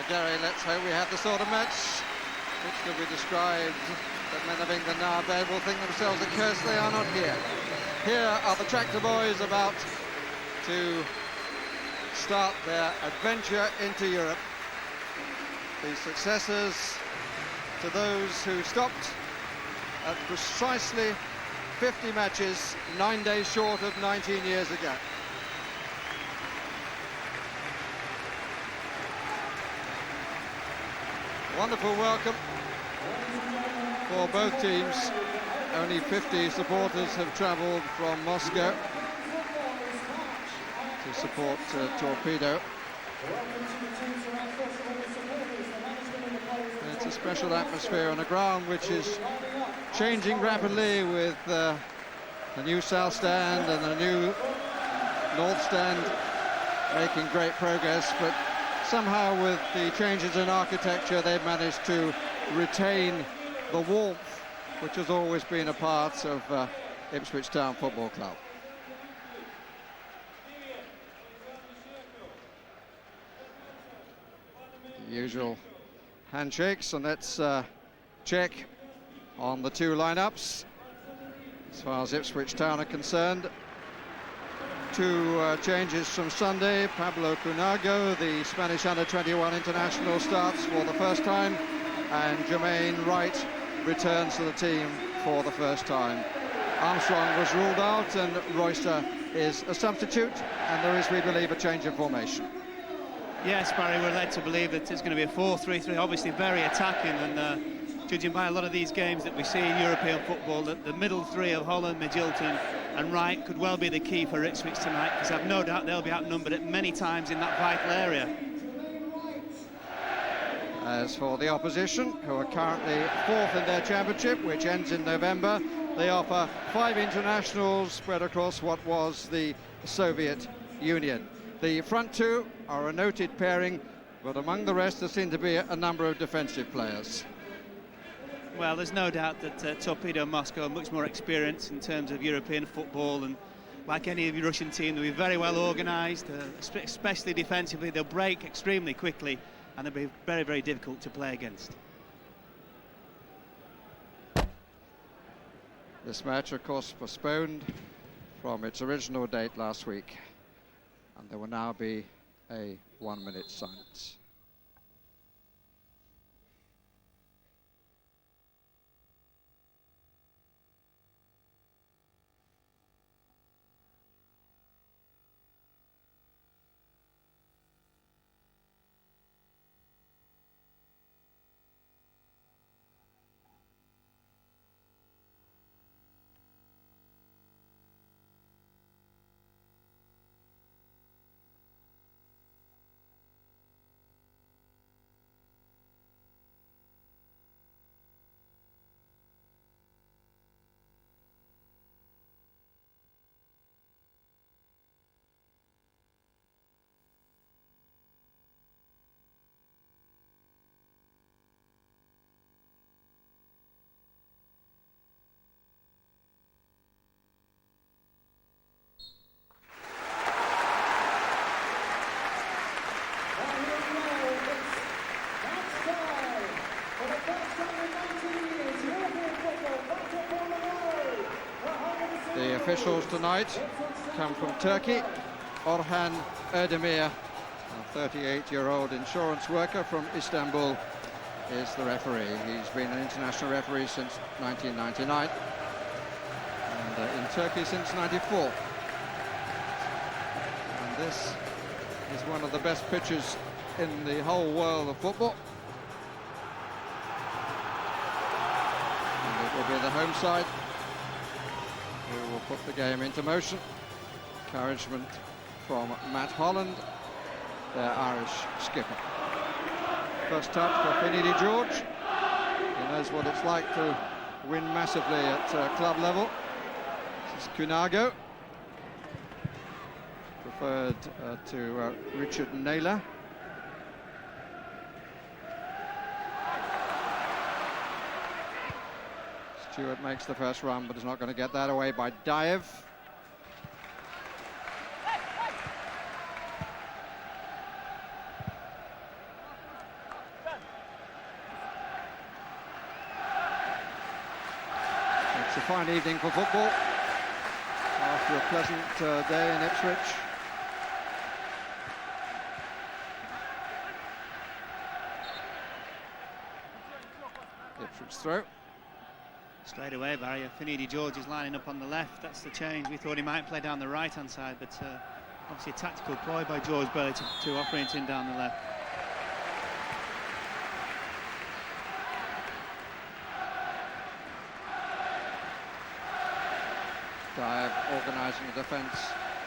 Well, Gary, let's hope we have the sort of match which could be described that men of England nowadays will think themselves a curse they are not here. Here are the tractor boys about to start their adventure into Europe. The successors to those who stopped at precisely 50 matches, 9 days short of 19 years ago. Wonderful welcome for both teams. Only 50 supporters have travelled from Moscow to support Torpedo. It's a special atmosphere on a ground which is changing rapidly, with a new south stand and a new north stand making great progress, but somehow with the changes in architecture they've managed to retain the warmth which has always been a part of Ipswich Town Football Club. The usual handshakes, and let's check on the two lineups. As far as Ipswich Town are concerned, two changes from Sunday. Pablo Couñago, the Spanish under-21 international, starts for the first time, and Wright returns to the team for the first time. Armstrong was ruled out, and Royster is a substitute, and there is, we believe, a change in formation. Yes, Barry, we're led to believe that it's going to be a 4-3-3, obviously very attacking, and judging by a lot of these games that we see in European football, that the middle three of Holland, Magilton and Wright could well be the key for Ipswich tonight, because I've no doubt they'll be outnumbered at many times in that vital area. As for the opposition, who are currently fourth in their championship, which ends in November, they offer 5 internationals spread across what was the Soviet Union. The front two are a noted pairing, but among the rest there seem to be a number of defensive players. Well, there's no doubt that Torpedo Moskva are much more experienced in terms of European football, and like any of the Russian team, they'll be very well organised, especially defensively. They'll break extremely quickly, and they'll be very, very difficult to play against. This match, of course, postponed from its original date last week, and there will now be a 1-minute silence. The officials tonight come from Turkey. Orhan Erdemir, a 38-year-old insurance worker from Istanbul, is the referee. He's been an international referee since 1999 and in Turkey since '94. And this is one of the best pitches in the whole world of football. And it will be the home side who will put the game into motion. Encouragement from Matt Holland, their Irish skipper. First touch for Finidi George. He knows what it's like to win massively at club level. This is Couñago, preferred to Richard Naylor. Stewart makes the first run, but is not going to get that away by Diev. fine evening for football after a pleasant day in Ipswich. Ipswich throw. Straight away, Barry. Finidi George is lining up on the left. That's the change. We thought he might play down the right-hand side, but obviously a tactical ploy by George Burley to offer it in down the left. Dive organising the defence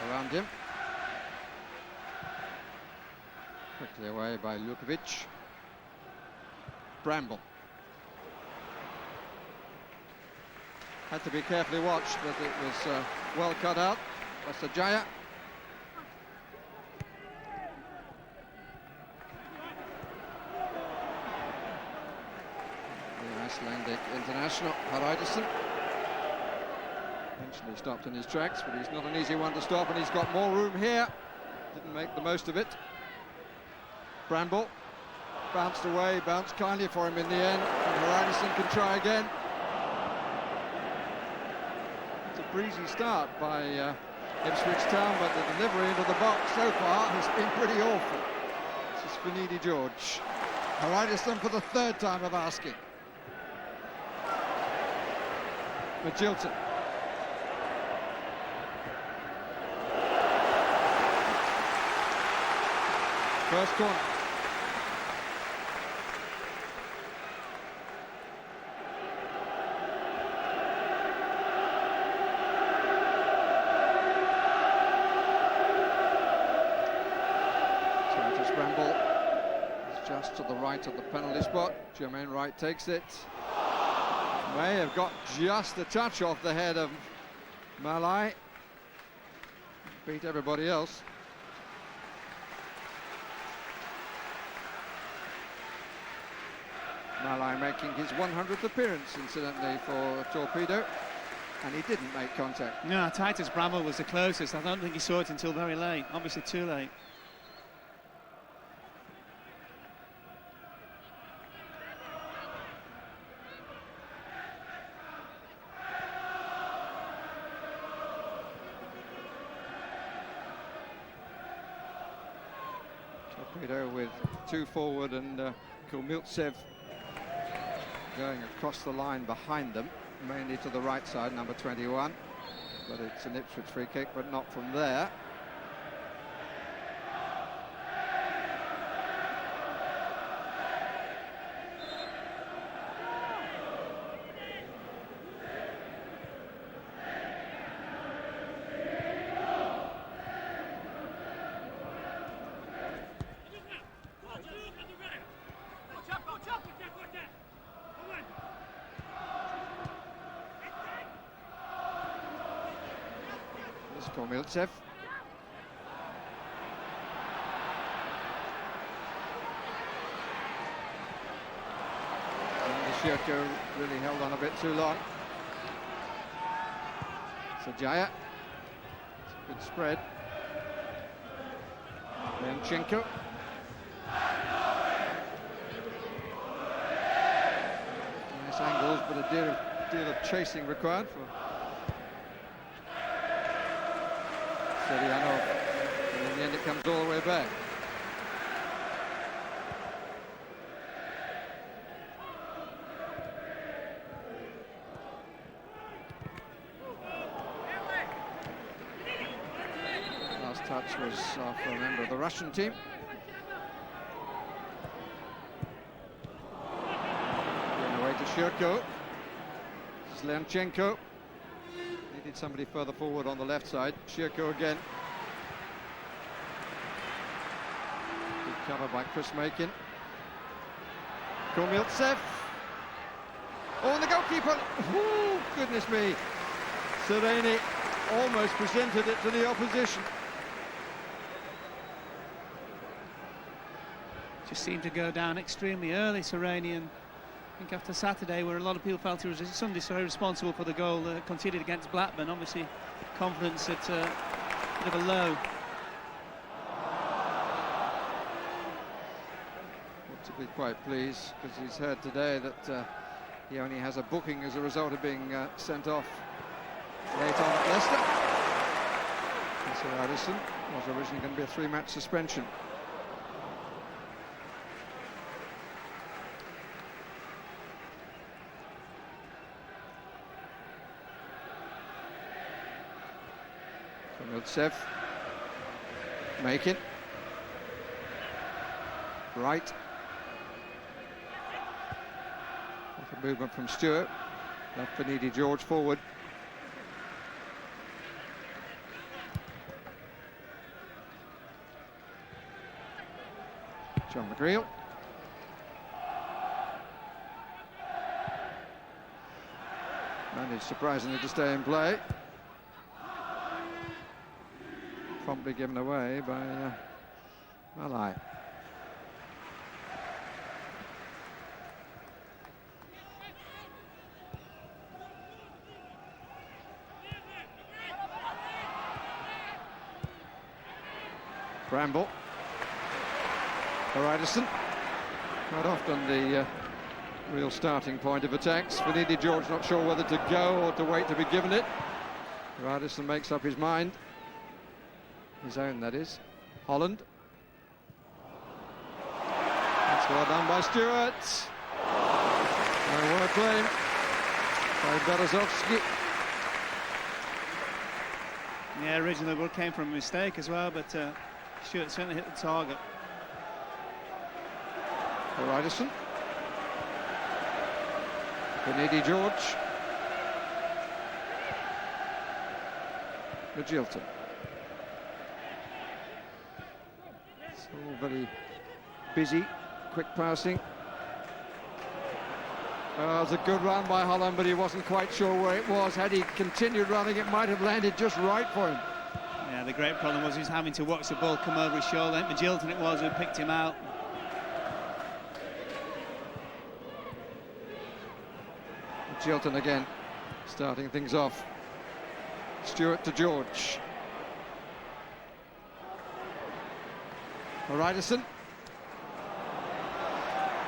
around him. Quickly away by Lukovic. Bramble. Had to be carefully watched, but it was well cut out. That's the Jaya. The Icelandic international, Hreiðarsson. Eventually stopped in his tracks, but he's not an easy one to stop, and he's got more room here. Didn't make the most of it. Bramble bounced away, bounced kindly for him in the end, and Hreiðarsson can try again. It's a breezy start by Ipswich Town, but the delivery into the box so far has been pretty awful. This is Finidi George. Hreiðarsson for the third time of asking. Magilton. First corner. Bramble is just to the right of the penalty spot. Wright takes it. May have got just a touch off the head of Malai. Beat everybody else. Malai making his 100th appearance, incidentally, for Torpedo, and he didn't make contact. No, Titus Bramble was the closest. I don't think he saw it until very late, obviously too late. Torpedo with two forward and Kulmiltsev going across the line behind them, mainly to the right side, number 21. But it's an Ipswich free kick, but not from there. Kulmiltsev. And Shirko really held on a bit too long. Sajaya. Good spread. Leonchenko. Nice angles, but a deal of chasing required for Sereni, and in the end it comes all the way back. Last touch was after a member of the Russian team. Going away to Shirko. Leonchenko. Needed somebody further forward on the left side. Shirko again. Good cover by Chris Makin. Kulmiltsev. Oh, and the goalkeeper. Ooh, goodness me. Sereni almost presented it to the opposition. Just seemed to go down extremely early, Sereni, and I think after Saturday, where a lot of people felt he was so responsible for the goal conceded against Blackburn, obviously confidence at a bit of a low. Ought to be quite pleased, because he's heard today that He only has a booking as a result of being sent off late on at Leicester. And so Hreiðarsson was originally going to be a 3-match suspension. Miltsev, make it. Wright. What a movement from Stewart. Left Finidi George forward. John McGreal. Managed surprisingly to stay in play. Promptly given away by Malai. Bramble. Hreiðarsson. Not often the real starting point of attacks. Finidi George not sure whether to go or to wait to be given it. Hreiðarsson makes up his mind. His own, that is. Holland. That's well done by Stewart. And what a claim by Berezovsky. Yeah, originally the ball came from a mistake as well, but Stewart certainly hit the target. Hreiðarsson. Finidi George. Magilton. All very busy, quick passing. It was a good run by Holland, but he wasn't quite sure where it was. Had he continued running, it might have landed just right for him. Yeah, the great problem was he was having to watch the ball come over his shoulder. I think Magilton it was who picked him out. Magilton again, starting things off. Stewart to George. Hreiðarsson.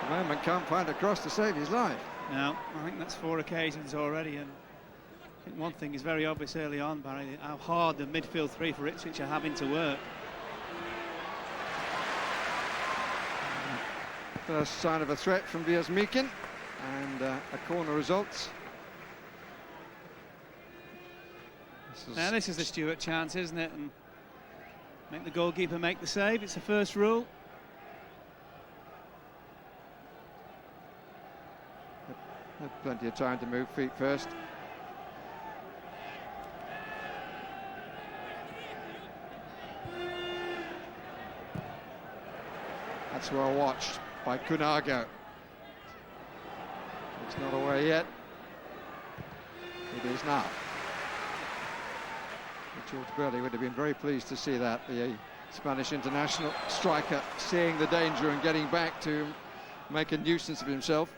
The moment can't find a cross to save his life. No, I think that's 4 occasions already, and I think one thing is very obvious early on, Barry, how hard the midfield three for Ipswich are having to work. First sign of a threat from Viasmikin, and a corner results. Now this is the Stewart chance, isn't it? And make the goalkeeper make the save. It's the first rule. Had plenty of time to move feet first. That's well watched by Couñago. It's not away yet. It is now. George Burley would have been very pleased to see that, the Spanish international striker seeing the danger and getting back to make a nuisance of himself.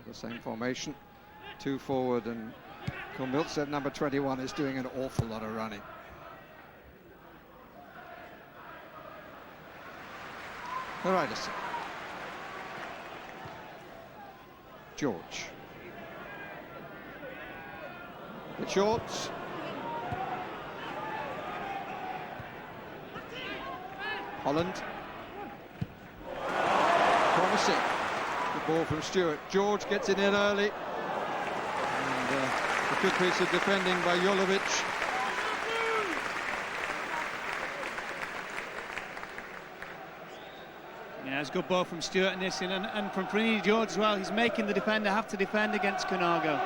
The same formation. 2 forward, and Miltsev, number 21, is doing an awful lot of running. Hreiðarsson. George. The shorts. Holland. Promising. The ball from Stewart. George gets it in early. A good piece of defending by Jolovic. Yeah, it's a good ball from Stewart in this, and from Finidi George as well. He's making the defender have to defend against Couñago.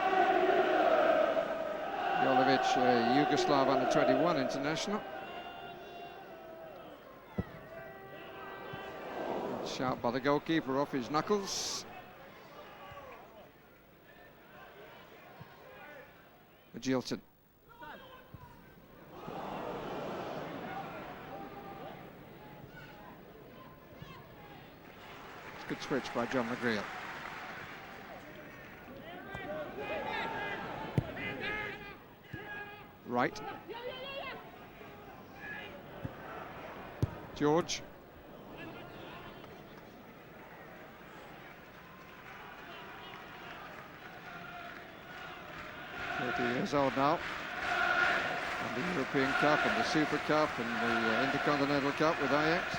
Jolovic, Yugoslav under-21 international. Shout by the goalkeeper off his knuckles. Magilton. Good switch by John McGreal. Wright. George. 30 years old now. And the European Cup and the Super Cup and the Intercontinental Cup with Ajax.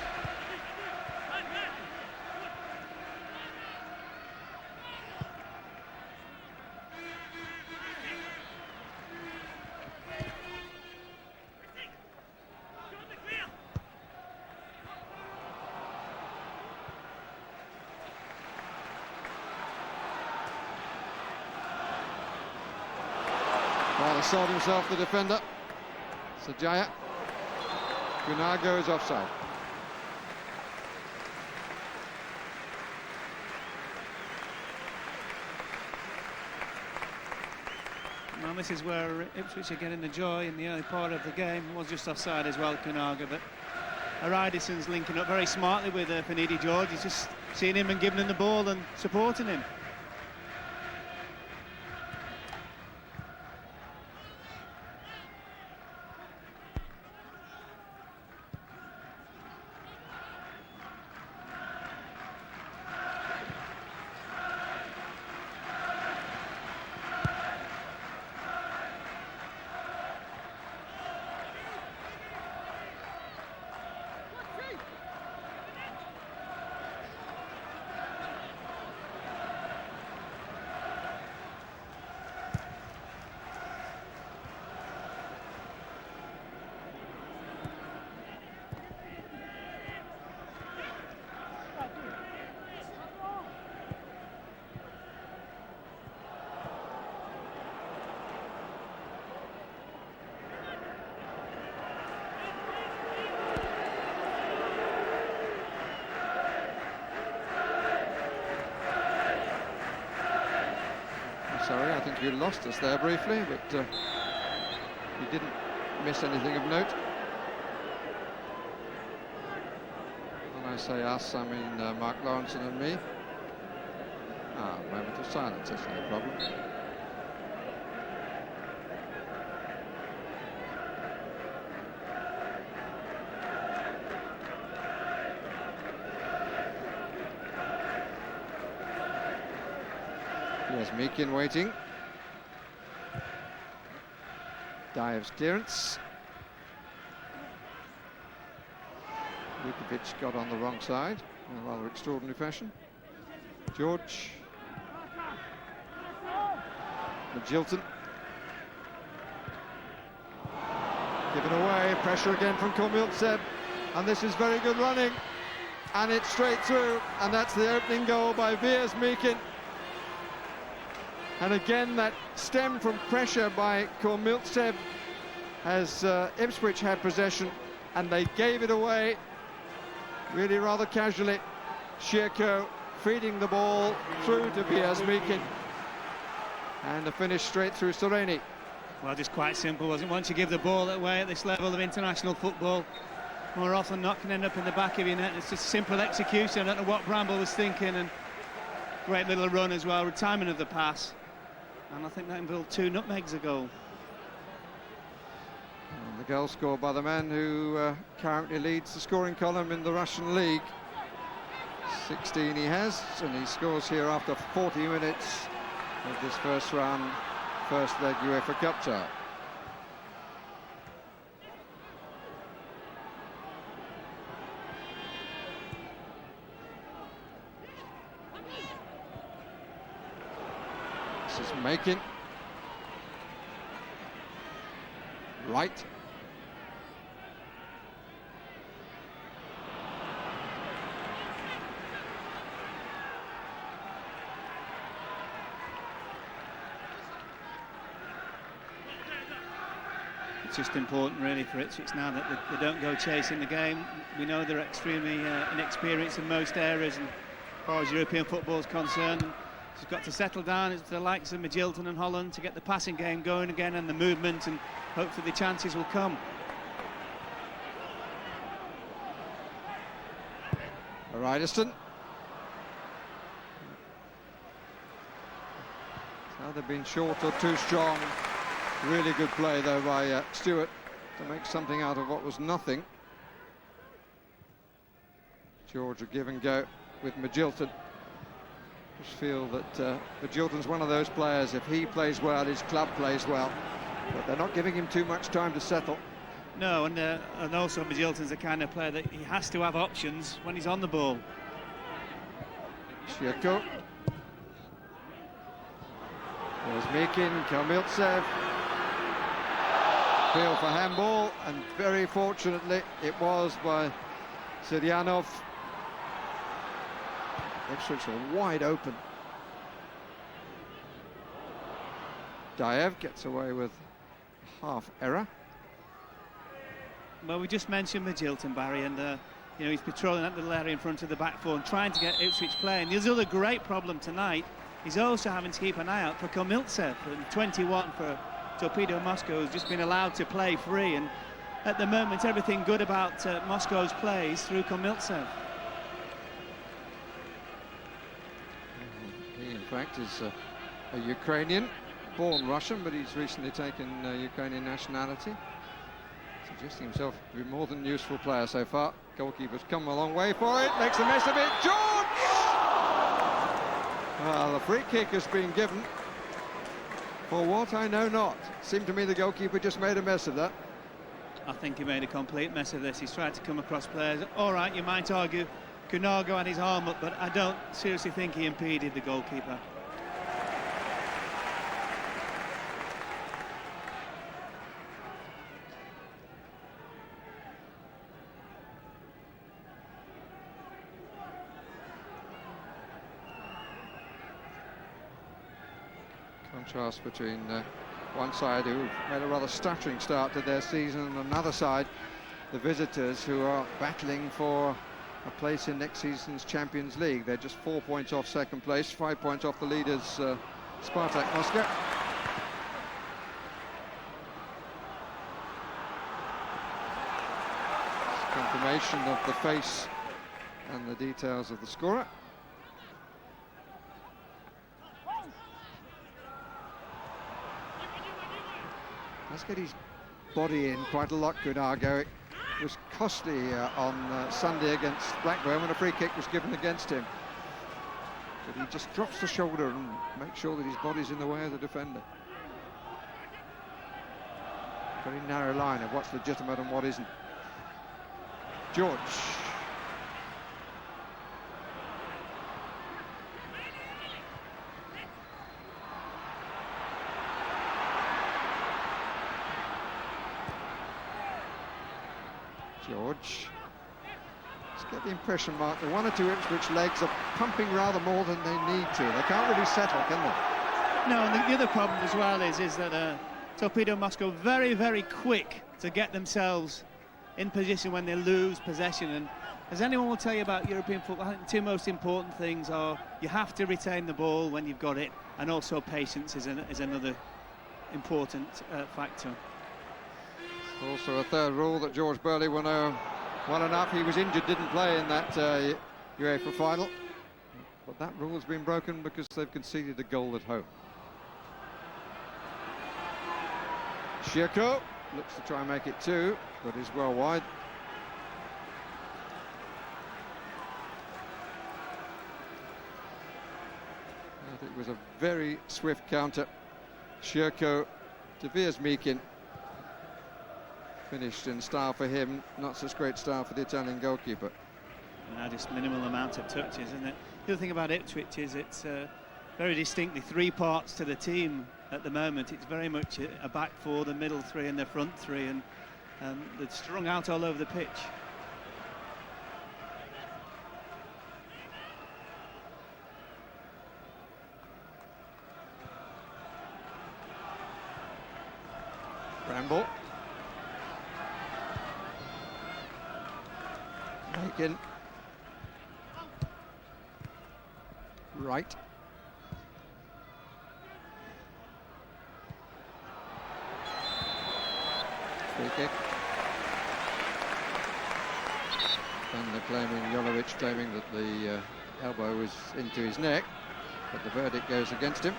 Rather sold himself, the defender. Sajaya. Couñago is offside. Well, this is where Ipswich are getting the joy in the early part of the game. It was just offside as well, Couñago, but Hreiðarsson's linking up very smartly with Finidi George. He's just seeing him and giving him the ball and supporting him. Sorry, I think you lost us there briefly, but you didn't miss anything of note. When I say us, I mean Mark Lawrenson and me. Ah, a moment of silence, that's no problem. Here's Meakin waiting. Dives clearance. Vukovic got on the wrong side in a rather extraordinary fashion. George. Magilton. Given away, pressure again from Cormiltseb. And this is very good running. And it's straight through. And that's the opening goal by Veers Meakin. And again, that stem from pressure by Cormiltseb as Ipswich had possession, and they gave it away really rather casually. Shirko feeding the ball through to Veers Meakin, and a finish straight through Sereni. Well, just quite simple, wasn't it? Once you give the ball away at this level of international football, more often than not can end up in the back of your net. It's just simple execution. I don't know what Bramble was thinking, and great little run as well, timing of the pass. And I think that involved 2 nutmegs a goal. And the goal scored by the man who currently leads the scoring column in the Russian league. 16 he has, and he scores here after 40 minutes of this first round, first leg UEFA Cup tie. This is Meakin. Wright. It's just important really for Ipswich now that they don't go chasing the game. We know they're extremely inexperienced in most areas, and as far as European football is concerned, he's got to settle down to the likes of Magilton and Holland to get the passing game going again and the movement, and hopefully the chances will come. Hreiðarsson. Either been short or too strong. Really good play though by Stewart to make something out of what was nothing. George a give and go with Magilton. Just feel that Magilton's one of those players, if he plays well, his club plays well. But they're not giving him too much time to settle. No, and also Magilton's the kind of player that he has to have options when he's on the ball. Shiako. There's Mikin, Kamiltsev. Feel for handball, and very fortunately it was by Siryanov. Ipswich were wide open. Daev gets away with half error. Well, we just mentioned Magilton, Barry, and you know, he's patrolling that little area in front of the back four and trying to get Ipswich playing. The other great problem tonight is also having to keep an eye out for Kamiltsev, and 21 for Torpedo Moskva, who's just been allowed to play free, and at the moment everything good about Moskva's play is through Kamiltsev. He in fact is a Ukrainian, born Russian, but he's recently taken Ukrainian nationality, suggesting himself to be more than a useful player so far. Goalkeeper's come a long way for it, makes a mess of it. George! Well, the free kick has been given. For what, I know not. Seemed to me the goalkeeper just made a mess of that. I think he made a complete mess of this. He's tried to come across players. All right, you might argue Couñago had his arm up, but I don't seriously think he impeded the goalkeeper. Contrast between one side who made a rather stuttering start to their season and another side, the visitors, who are battling for a place in next season's Champions League. They're just 4 points off second place, 5 points off the leaders, Spartak Moscow. Confirmation of the face and the details of the scorer. Let's get his body in quite a lot, Couñago. It was costly on Sunday against Blackburn when a free kick was given against him. But he just drops the shoulder and makes sure that his body's in the way of the defender. Very narrow line of what's legitimate and what isn't. George. George. Let's get the impression, Mark, the one or two Ipswich legs are pumping rather more than they need to. They can't really settle, can they? No, and the other problem as well is that Torpedo Moskva very, very quick to get themselves in position when they lose possession. And as anyone will tell you about European football, I think the two most important things are you have to retain the ball when you've got it, and also patience is another important factor. Also a third rule that George Burley will know well enough. He was injured, didn't play in that UEFA final. But that rule has been broken because they've conceded a goal at home. Shiako looks to try and make it two, but is well wide. I think it was a very swift counter. Shiako to Veers Mikin. Finished in style for him, not such great style for the Italian goalkeeper. Now just minimal amount of touches, isn't it? The other thing about Ipswich is it's very distinctly three parts to the team at the moment. It's very much a back four, the middle three and the front three, and they're strung out all over the pitch. Bramble. Bacon. Wright. Free kick. And Jolovic claiming that the elbow was into his neck, but the verdict goes against him.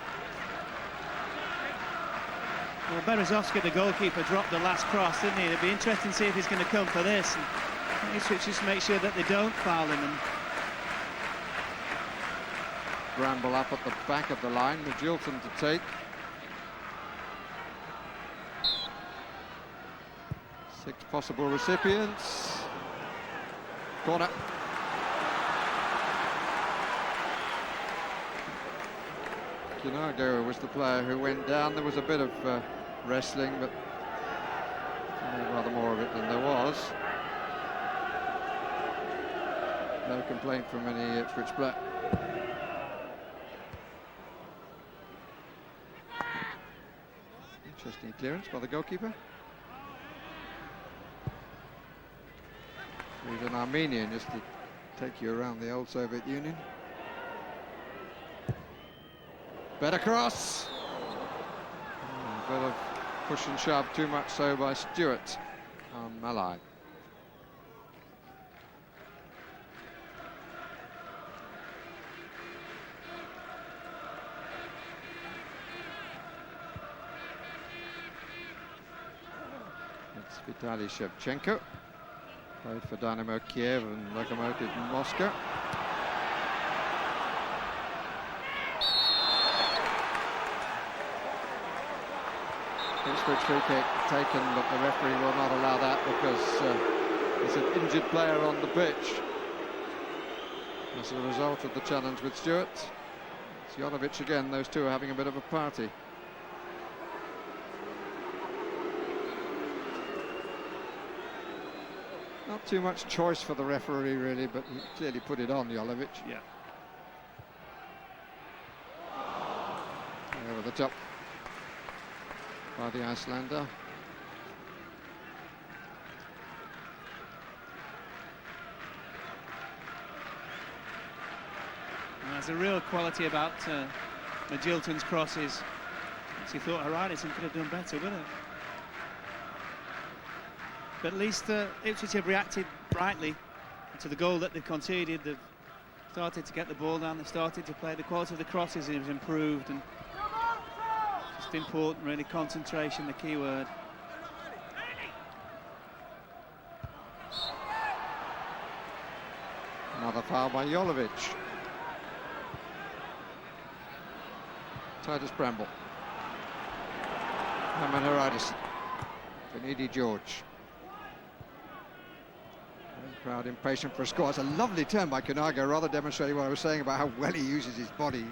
Well, Berezovsky, the goalkeeper, dropped the last cross, didn't he? It'd be interesting to see if he's going to come for this. And Ipswich just make sure that they don't foul him. And Bramble up at the back of the line, Magilton to take. Six possible recipients. Corner. Couñago was the player who went down. There was a bit of wrestling, but rather more of it than there was. No complaint from any Ipswich player. Interesting clearance by the goalkeeper. He's an Armenian, just to take you around the old Soviet Union. Better cross. A bit of push and shove, too much so by Stewart on Malai. It's Vitaly Shevchenko. Played for Dynamo Kiev and Lokomotiv Moscow. Ipswich free kick taken, but the referee will not allow that because there's an injured player on the pitch. As a result of the challenge with Stewart, it's Jolovic again. Those two are having a bit of a party. Not too much choice for the referee, really, but he clearly put it on Jolovic. yeah. Over the top by the Icelander. And there's a real quality about Magilton's crosses. He thought Hreiðarsson could have done better, wouldn't it? But at least Ipswich have reacted brightly to the goal that they conceded. They've started to get the ball down, they started to play. The quality of the crosses has improved, and just important, really, concentration, the key word. Another foul by Jolovic. Titus Bramble. Herman Hreiðarsson. Finidi George. Crowd impatient for a score. It's a lovely turn by Couñago, rather demonstrating what I was saying about how well he uses his body.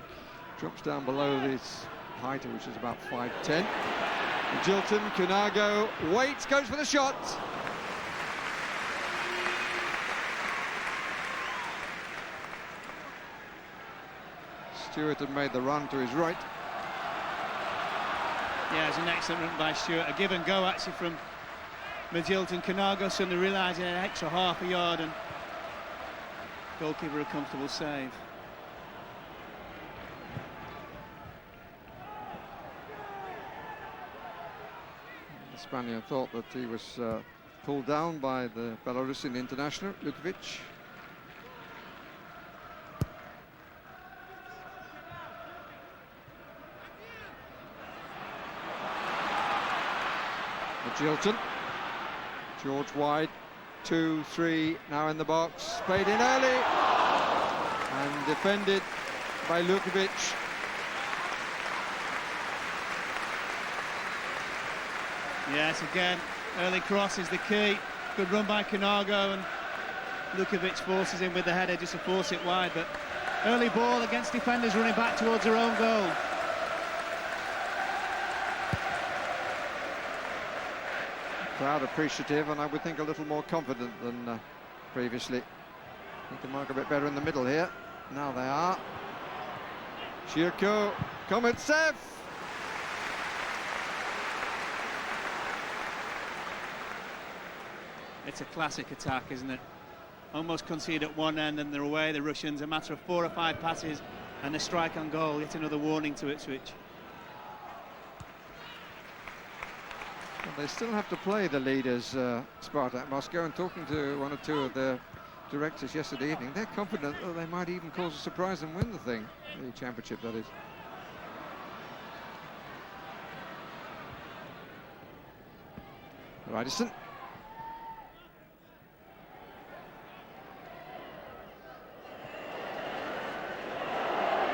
Drops down below this height, which is about 5'10". Magilton, Couñago, waits, goes for the shot. Stewart had made the run to his right. Yeah, it's an excellent run by Stewart. A give and go, actually, from Magilton. Couñago suddenly realising an extra half a yard, and goalkeeper a comfortable save. The Spaniard thought that he was pulled down by the Belarusian international, Lukovic. Magilton. George wide, 2-3, now in the box, splayed in early, and defended by Lukovic. Yes, again, early cross is the key. Good run by Couñago, and Lukovic forces him with the header just to force it wide, but early ball against defenders running back towards their own goal. Crowd appreciative, and I would think a little more confident than previously. I think they mark a bit better in the middle here. Now they are. Shirko, Kometsev. It's a classic attack, isn't it? Almost concede at one end and they're away, the Russians. A matter of 4 or 5 passes and a strike on goal. Yet another warning to Ipswich. Well, they still have to play the leaders, Spartak Moscow, and talking to one or two of their directors yesterday evening, they're confident that they might even cause a surprise and win the thing, the championship, that is. Hreiðarsson.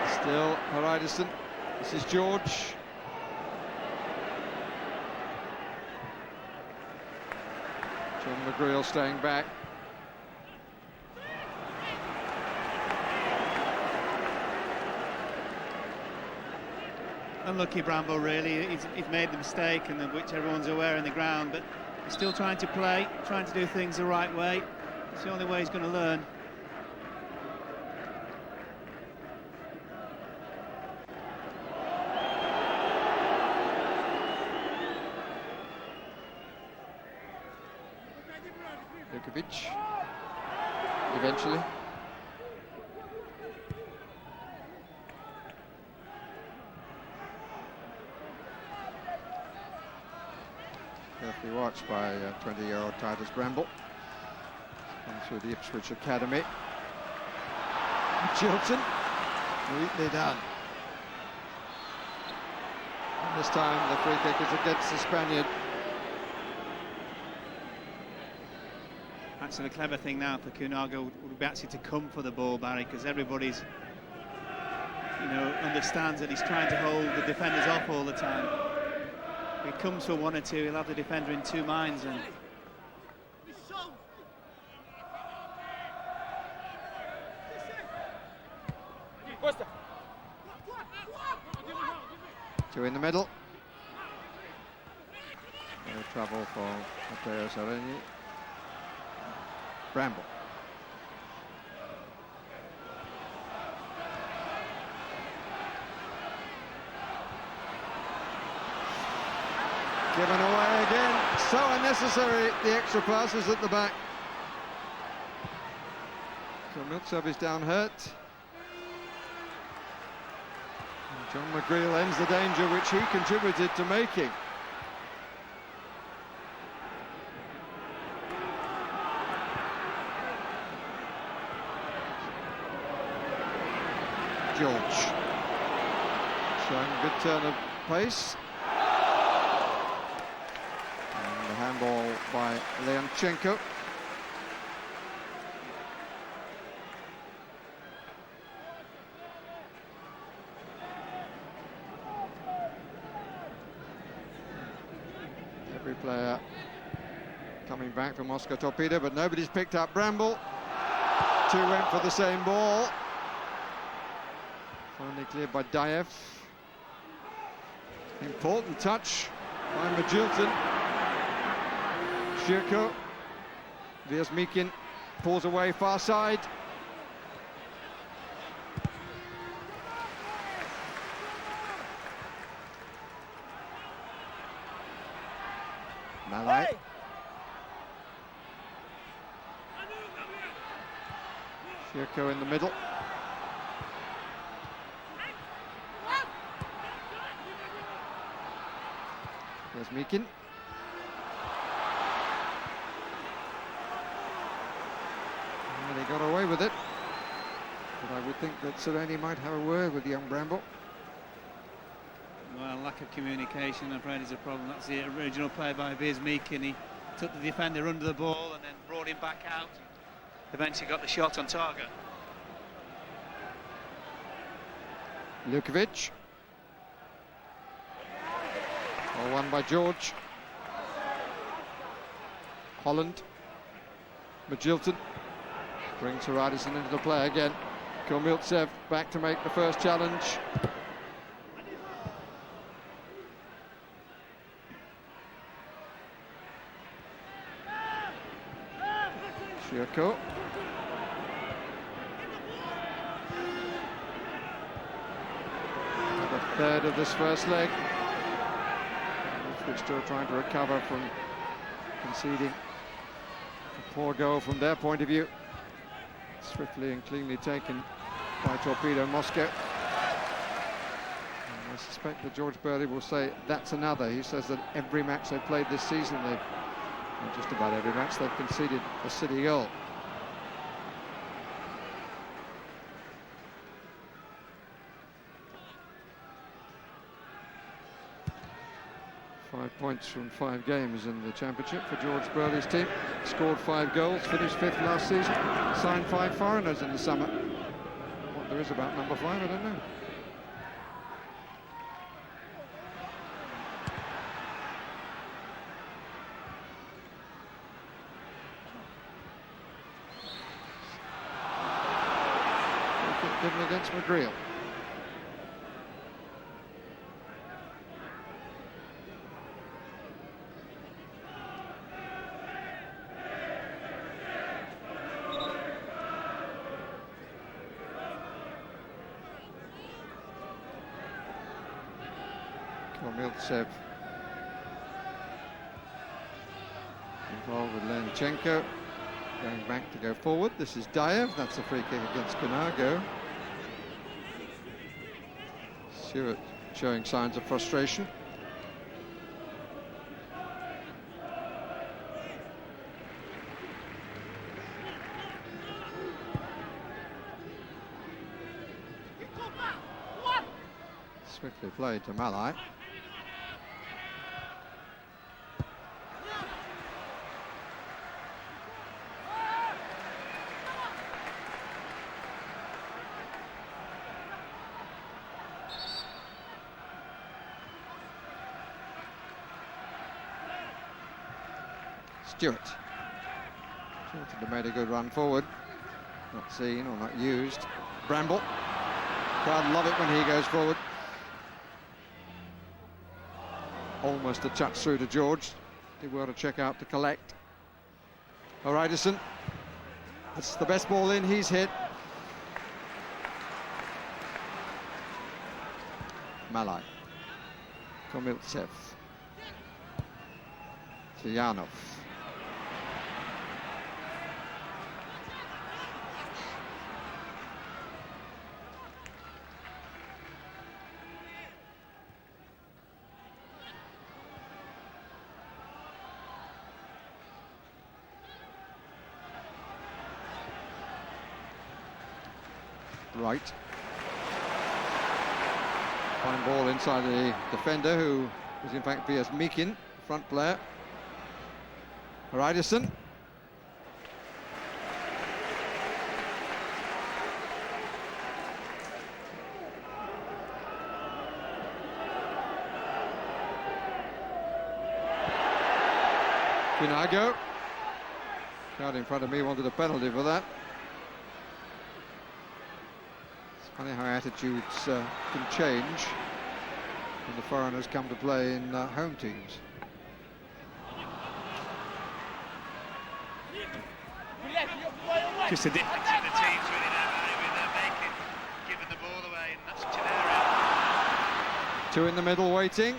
Still Hreiðarsson. This is George. John McGreal staying back. Unlucky Bramble, really. He's made the mistake, and which everyone's aware in the ground, but he's still trying to play, trying to do things the right way. It's the only way he's going to learn. Eventually. Carefully watched by 20-year-old Titus Bramble. Comes through the Ipswich Academy. Magilton, neatly done. And this time the free kick is against the Spaniard. Actually, the clever thing now for Couñago would be actually to come for the ball, Barry, because everybody's, understands that he's trying to hold the defenders off all the time. If he comes for one or two, he'll have the defender in two minds. And two in the middle. No trouble for Sereni. Bramble. Given away again. So unnecessary, the extra passes at the back. Moskva is down hurt. And John McGreal ends the danger which he contributed to making. George showing a good turn of pace, and the handball by Leonchenko. Every player coming back from Moskva Torpedo, but nobody's picked up Bramble. Two went for the same ball. Finally cleared by Daev. Important touch by Magilton. Shirko. Wiersmikin pulls away far side. Malai. Shirko in the middle. There's Meakin. Well, they got away with it. But I would think that Sereni might have a word with young Bramble. Well, lack of communication, I'm afraid, is a problem. That's the original play by Wiersmikin. He took the defender under the ball and then brought him back out. Eventually got the shot on target. Lukovic. All won by George. Holland. Magilton brings Hreiðarsson into the play again. Koumiltsev back to make the first challenge. Shirko. The third of this first leg. Ipswich still trying to recover from conceding a poor goal from their point of view. Swiftly and cleanly taken by Torpedo Moskva. And I suspect that George Burley will say that's another. He says that every match they've played this season, just about every match, they've conceded a City goal. points from 5 games in the championship for George Burley's team. Scored 5 goals, finished 5th last season, signed 5 foreigners in the summer. What there is about number 5, I don't know. Given against McGreal. Miltsev involved with Lenchenko, going back to go forward. This is Dayev, that's a free kick against Couñago. Stewart showing signs of frustration. Swiftly played to Malai. Stewart. Stewart had made a good run forward. Not seen or not used. Bramble. Crowd love it when he goes forward. Almost a touch through to George. Did well to check out to collect. Hreiðarsson. That's the best ball in he's hit. Malai. Komiltsev. Ziyanov. Wright. Fine ball inside the defender, who was in fact Piers Meakin, front player. Hreiðarsson. Couñago. Crowd in front of me wanted a penalty for that. Funny how attitudes can change when the foreigners come to play in home teams. Just a difference in the teams really now, maybe they're making, giving the ball away in that such an area. 2 in the middle waiting.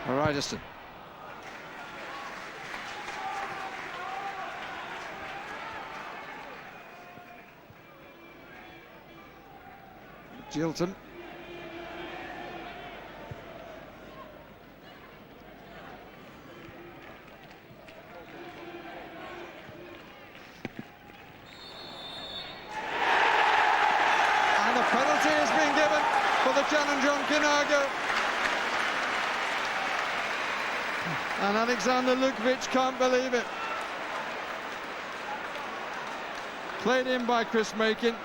Hreiðarsson. Magilton. And a penalty has been given for the challenge on Couñago. And Alexander Lukovic can't believe it. Played in by Chris Meakin.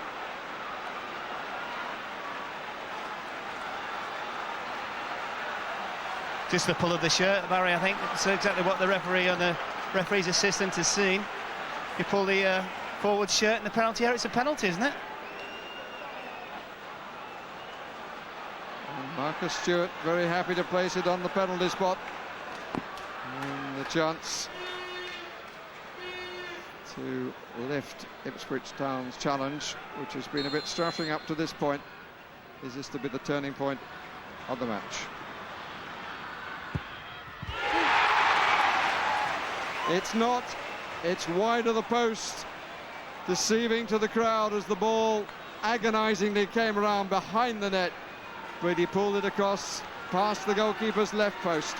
Just the pull of the shirt, Barry, I think. It's exactly what the referee and the referee's assistant has seen. You pull the forward shirt in the penalty area, it's a penalty, isn't it? And Marcus Stewart very happy to place it on the penalty spot. And the chance to lift Ipswich Town's challenge, which has been a bit straffing up to this point. Is this to be the turning point of the match? It's not. It's wide of the post, deceiving to the crowd as the ball agonizingly came around behind the net, but he pulled it across past the goalkeeper's left post.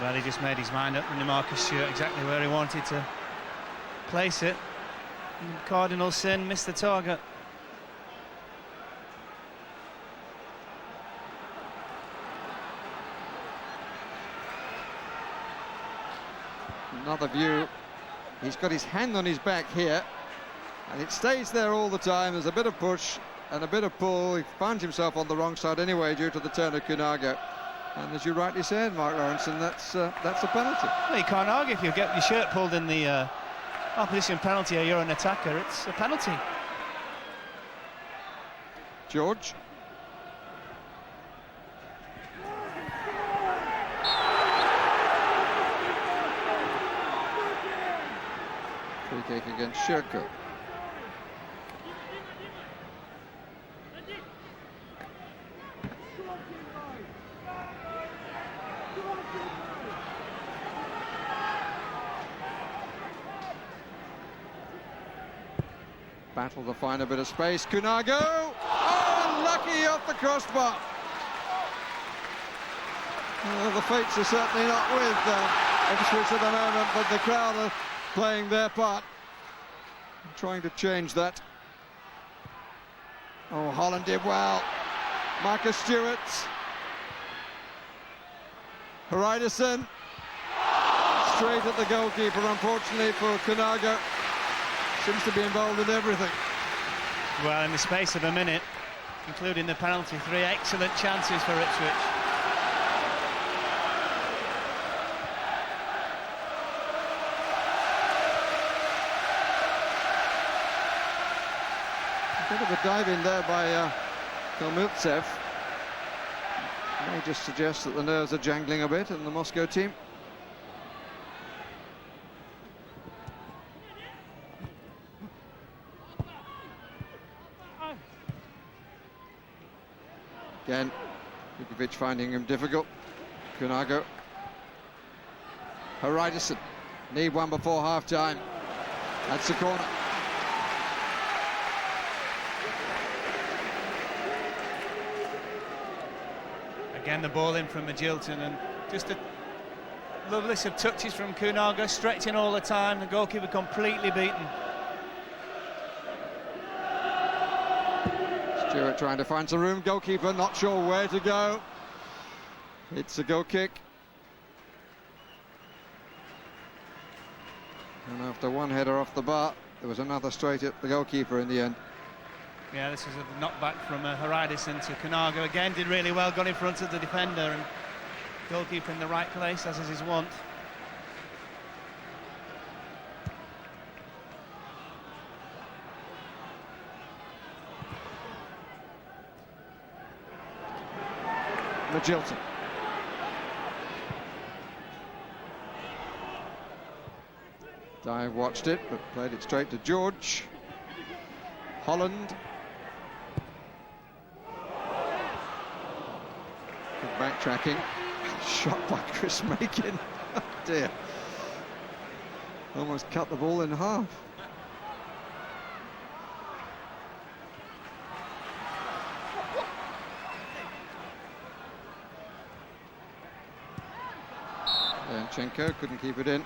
Well, he just made his mind up, and Marcus Stewart, exactly where he wanted to place it. And cardinal sin, missed the target. Another view. He's got his hand on his back here, and it stays there all the time. There's a bit of push and a bit of pull. He found himself on the wrong side anyway due to the turn of Couñago. And as you rightly said, Mark Lawrenson, that's a penalty. Well, you can't argue if you get your shirt pulled in the opposition penalty or you're an attacker. It's a penalty. George. Free kick against Sherko. Battle to find a bit of space. Couñago! Oh, unlucky off the crossbar. Well, the fates are certainly not with Ipswich at the moment, but the crowd are playing their part, trying to change that. Oh, Holland did well. Marcus Stewart. Hreiðarsson. Straight at the goalkeeper, unfortunately for Couñago. Seems to be involved in everything. Well, in the space of a minute, including the penalty, 3 excellent chances for Ipswich. A bit of a dive in there by Kalmutsev. May just suggest that the nerves are jangling a bit in the Moscow team. Again, Vukovic finding him difficult. Couñago. Hreiðarsson. Need one before half-time. That's the corner. Again, the ball in from Magilton, and just a lovely of touches from Couñago, stretching all the time. The goalkeeper completely beaten. Stewart trying to find some room. Goalkeeper not sure where to go. It's a goal kick. And after one header off the bar, there was another straight at the goalkeeper in the end. Yeah, this is a knockback from Hreiðarsson to Couñago. Again, did really well, got in front of the defender, and goalkeeper in the right place, as is his wont. Magilton. Dive watched it, but played it straight to George. Holland. Good backtracking. Shot by Chris Macon. Oh dear. Almost cut the ball in half. Yanchenko couldn't keep it in.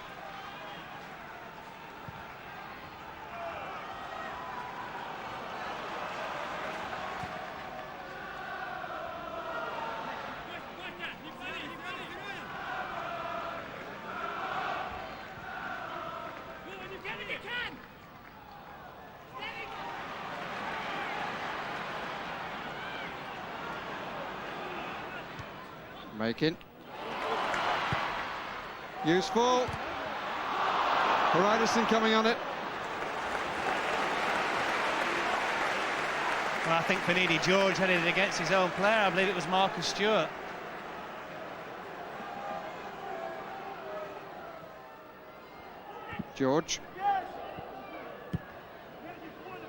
Macon. Useful. Hreiðarsson coming on it. Well, I think Finidi George headed it against his own player. I believe it was Marcus Stewart. George.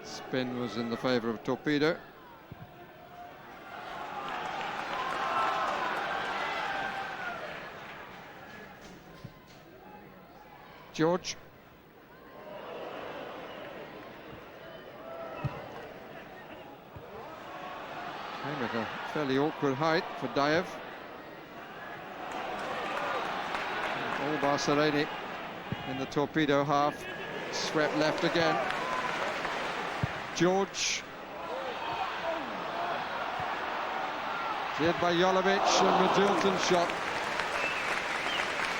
Spin was in the favour of Torpedo. George. Fairly awkward height for Daev. All by Sereni in the Torpedo half. Swept left again. George. Cleared by Jolovic, and Magilton shot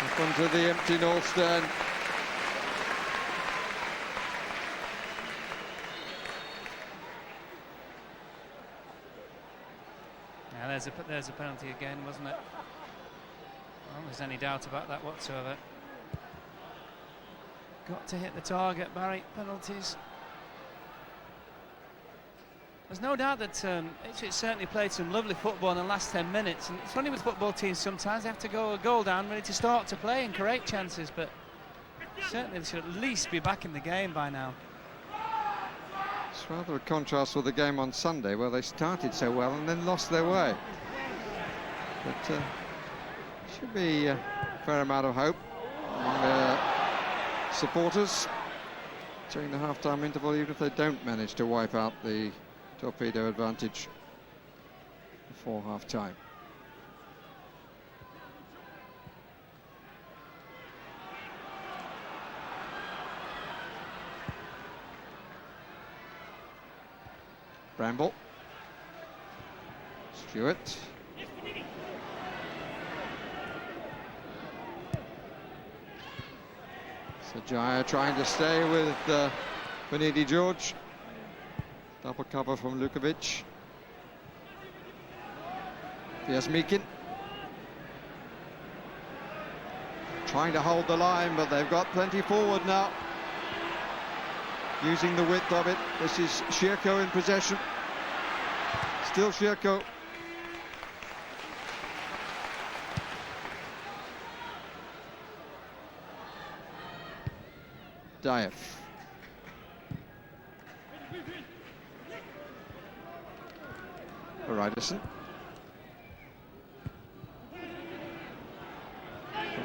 up onto the empty north stern. Yeah, there's a penalty again, wasn't it? Well, there's any doubt about that whatsoever. Got to hit the target, Barry. Penalties. There's no doubt that Ipswich certainly played some lovely football in the last 10 minutes, and it's funny with football teams, sometimes they have to go a goal down ready to start to play and create chances, but certainly they should at least be back in the game by now. It's rather a contrast with the game on Sunday, where they started so well and then lost their way. But should be a fair amount of hope among their supporters during the half-time interval, even if they don't manage to wipe out the Torpedo advantage before half-time. Bramble. Stewart. Sajaya trying to stay with Finidi George. Double cover from Lukovic. Mikin. Trying to hold the line, but they've got plenty forward now. Using the width of it. This is Shirko in possession. Still Shirko. Daev. Hreiðarsson.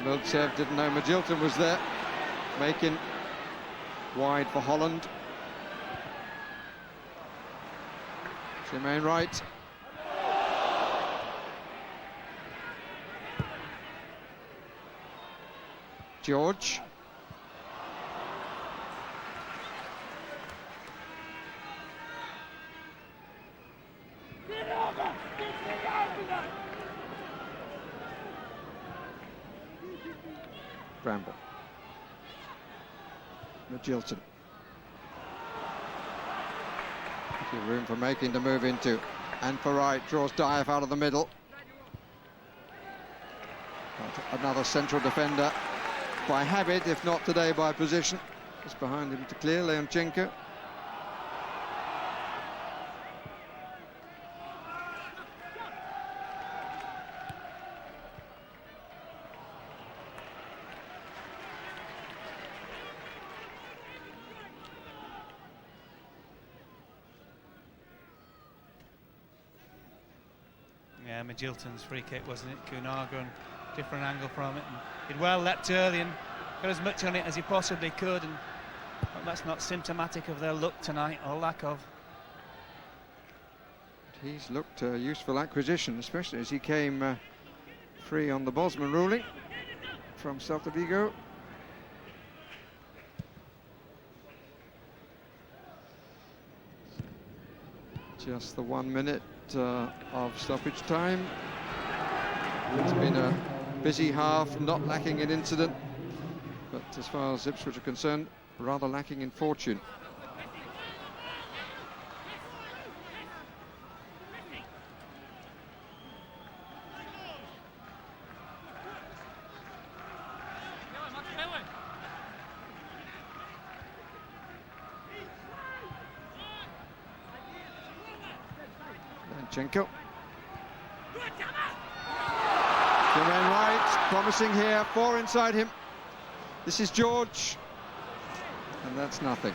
Miltsev didn't know Magilton was there. Making wide for Holland. Wright. George. Bramble. Magilton. Room for Making to move into, and for Wright draws Daev out of the middle. But another central defender by habit, if not today by position. Just behind him to clear, Leonchenko. Yeah, Magilton's free kick, wasn't it? Couñago, and different angle from it. And he'd well leapt early and got as much on it as he possibly could. And well, that's not symptomatic of their luck tonight, or lack of. He's looked a useful acquisition, especially as he came free on the Bosman ruling from Celta Vigo. Just the 1 minute of stoppage time. It's been a busy half, not lacking in incident, but as far as Ipswich are concerned, rather lacking in fortune. Leonchenko. Wright, promising here, 4 inside him. This is George, and that's nothing.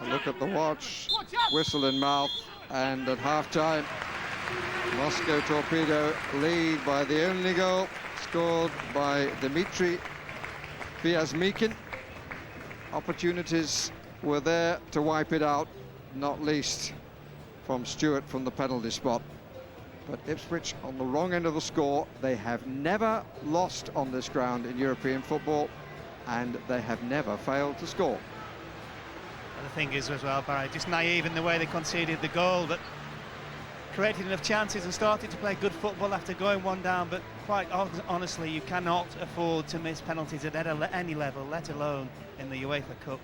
A look at the watch, whistle in mouth, and at half-time, Moscow Torpedo lead by the only goal scored by Dmitry Vyazmikin. Opportunities were there to wipe it out, not least from Stewart from the penalty spot. But Ipswich on the wrong end of the score. They have never lost on this ground in European football, and they have never failed to score. And the thing is as well, Barry, just naive in the way they conceded the goal, but created enough chances and started to play good football after going one down. But quite honestly, you cannot afford to miss penalties at any level, let alone in the UEFA Cup.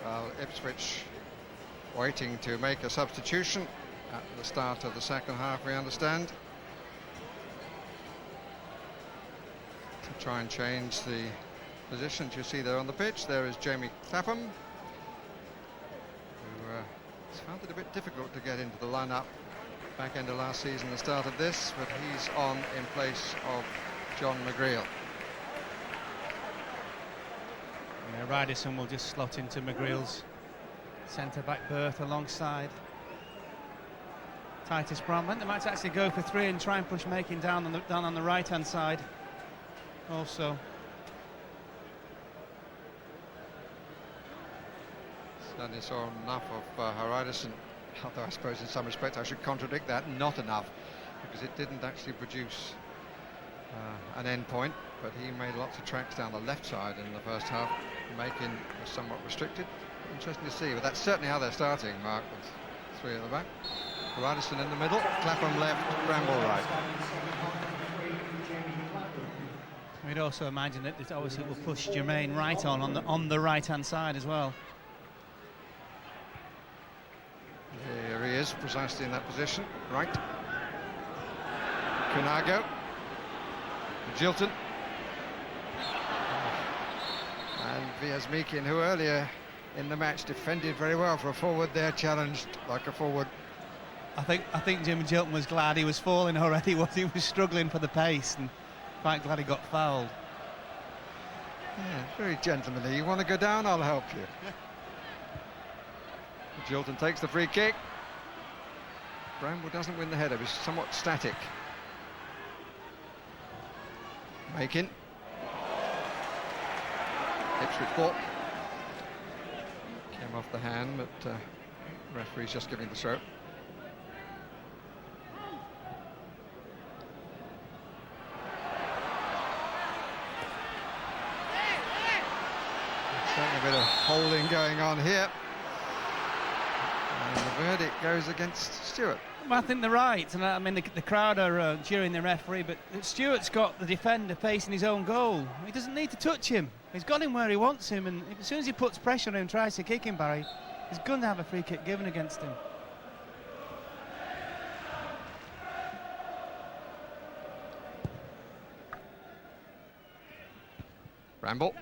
Well, Ipswich waiting to make a substitution at the start of the second half, we understand, to try and change the positions you see there on the pitch. There is Jamie Clapham, who has found it a bit difficult to get into the lineup back end of last season, the start of this, but he's on in place of John McGreal. Yeah, Hreiðarsson will just slot into McGreal's centre-back berth alongside Titus Bramble. They might actually go for three and try and push Makin down on the right-hand side also. Certainly saw enough of Hreiðarsson, although I suppose in some respect I should contradict that, not enough, because it didn't actually produce an end point, but he made lots of tracks down the left side in the first half. Makin was somewhat restricted. Interesting to see, but that's certainly how they're starting, Mark, with three at the back. Hreiðarsson in the middle, Clapham left, Bramble right. We'd also imagine that it obviously will push Jermaine Wright on the right-hand side as well. Here he is, precisely in that position, right. Couñago, Magilton, and Vyazmikin, who earlier in the match defended very well for a forward there, challenged like a forward. I think Jim Magilton was glad he was falling already. He was struggling for the pace, and quite glad he got fouled. Yeah, very gentlemanly. You want to go down? I'll help you. Magilton takes the free kick. Bramble doesn't win the header. He's somewhat static. Makin. Ipswich ball. Came off the hand, but referee's just giving the throw. Certainly a bit of holding going on here. And the verdict goes against Stewart. Well, I think they're right, and I mean the crowd are cheering the referee, but Stewart's got the defender facing his own goal. He doesn't need to touch him. He's got him where he wants him, and as soon as he puts pressure on him and tries to kick him, Barry, he's going to have a free kick given against him. Bramble.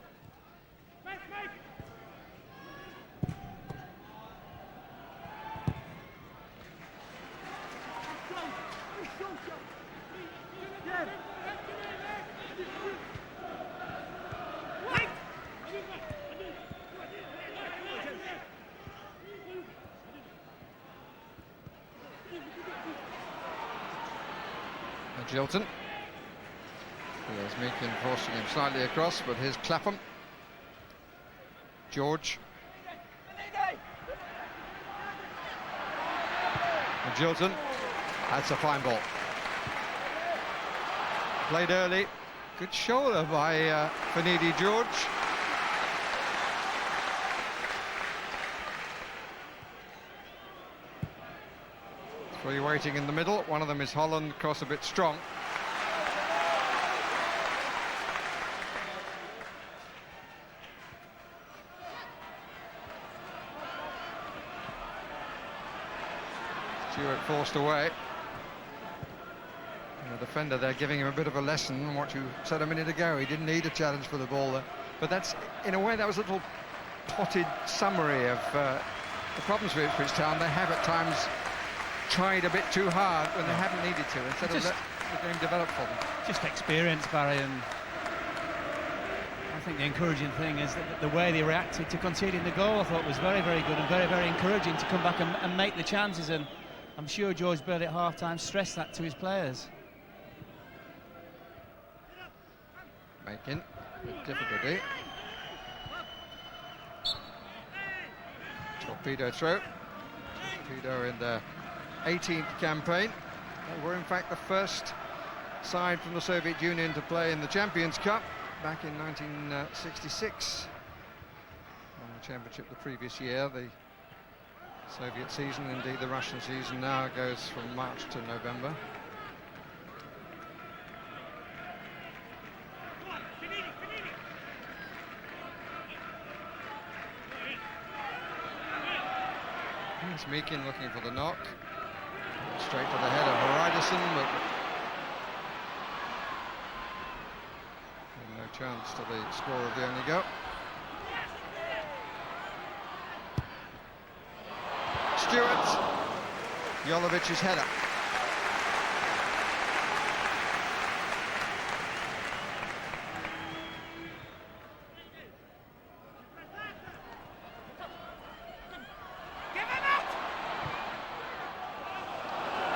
Magilton. Vyazmikin forcing him slightly across, but here's Clapham. George. Magilton. That's a fine ball. Played early. Good shoulder by Finidi George. Three waiting in the middle. One of them is Holland, cross a bit strong. Stewart forced away. And the defender there giving him a bit of a lesson on what you said a minute ago. He didn't need a challenge for the ball there. But that's, in a way, that was a little potted summary of the problems for Ipswich Town. They have at times tried a bit too hard when they hadn't needed to, instead of let the game develop for them. Just experience, Barry, and I think the encouraging thing is that the way they reacted to conceding the goal, I thought was very, very good and very, very encouraging to come back and make the chances, and I'm sure George Burley at half-time stressed that to his players. Making with difficulty. Torpedo throw. Torpedo in their 18th campaign. They were in fact the first side from the Soviet Union to play in the Champions Cup back in 1966. Won the championship the previous year. The Soviet season, indeed the Russian season, now goes from March to November. Here's Meakin looking for the knock. Straight to the head of Hreiðarsson, but no chance to the score of the only goal. Stewart, Jolovic's header.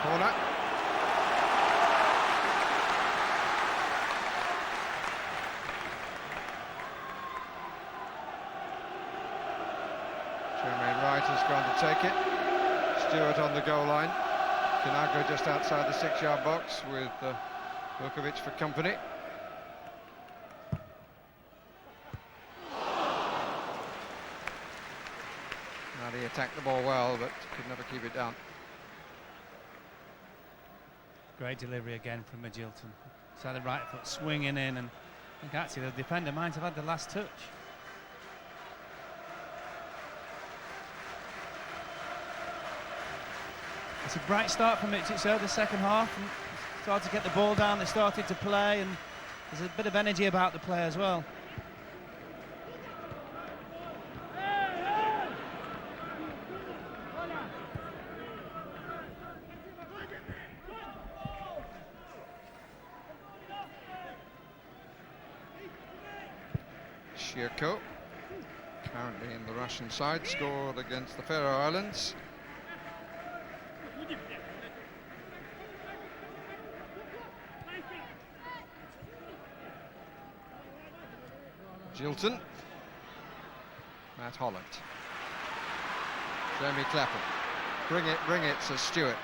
Corner. Wright has gone to take it. Stewart on the goal line. Couñago just outside the 6-yard box with Vukovic for company. Now he attacked the ball well, but could never keep it down. Great delivery again from Magilton. So the right foot swinging in, and I think actually the defender might have had the last touch. It's a bright start from Ipswich the second half, and started to get the ball down, they started to play, and there's a bit of energy about the play as well. Shirko, currently in the Russian side, scored against the Faroe Islands. Magilton. Matt Holland. Jeremy Clapham. Bring it, says Stewart.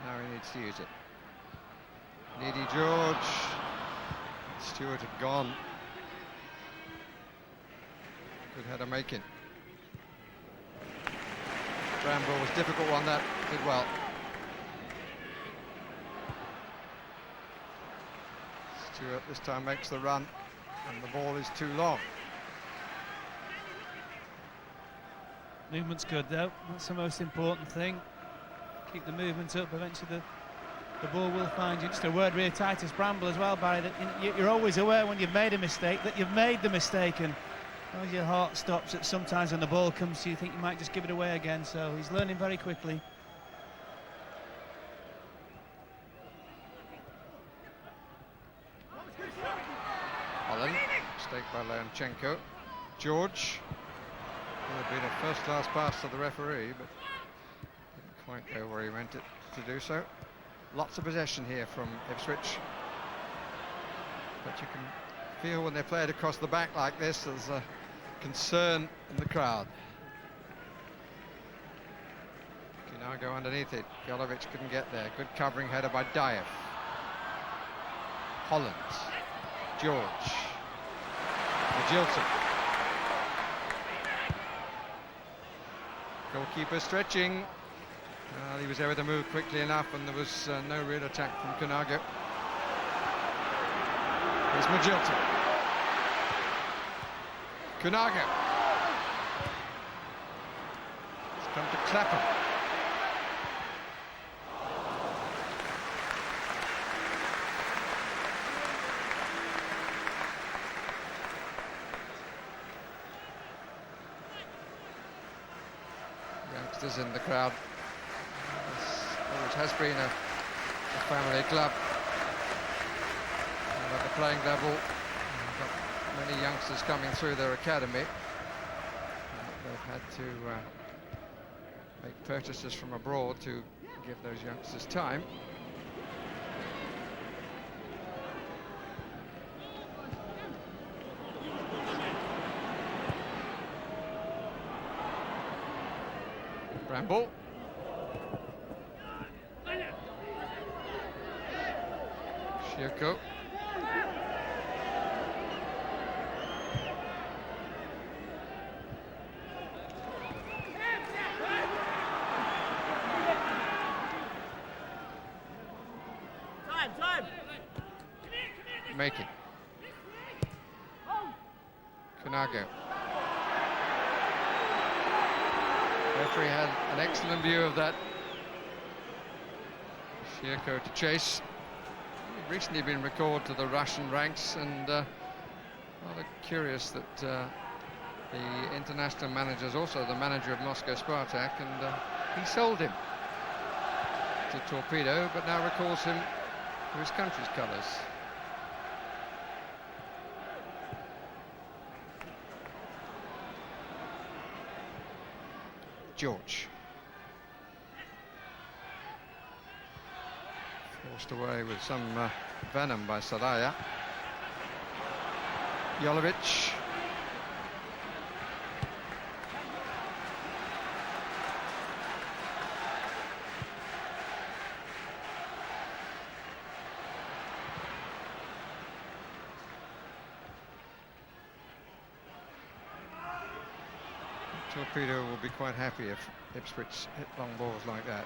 Now he needs to use it. Finidi George. Stewart had gone. Good header making. Bramble was difficult one, that did well. Stewart this time makes the run, and the ball is too long. Movement's good though, that's the most important thing. Keep the movement up, eventually the ball will find you. Just a word really tight as Bramble as well, Barry, that you're always aware when you've made a mistake that you've made the mistake, and as your heart stops that sometimes when the ball comes to you, you think you might just give it away again, so he's learning very quickly. Holland, mistake by Leonchenko. George, would have been a first-class pass to the referee, but didn't quite go where he meant it to do so. Lots of possession here from Ipswich, but you can feel when they play it across the back like this, there's a concern in the crowd. Couñago underneath it. Jolovic couldn't get there. Good covering header by Dieff. Holland. George. Magilton. Goalkeeper stretching. He was able to move quickly enough, and there was no real attack from Couñago. Here's Magilton. Couñago. It's come to Clapham. youngsters in the crowd. Which has been a family club. And at the playing level, we've got many youngsters coming through their academy. They've had to make purchases from abroad to give those youngsters time. Bramble. Shirko. Time. Making. Couñago. Referee had an excellent view of that. Shirko to chase. Recently been recalled to the Russian ranks, and rather curious that the international manager is also the manager of Moscow Spartak, and he sold him to Torpedo, but now recalls him to his country's colours. George. Forced away with some venom by Saraya. Jolovic. Torpedo will be quite happy if Ipswich hit long balls like that.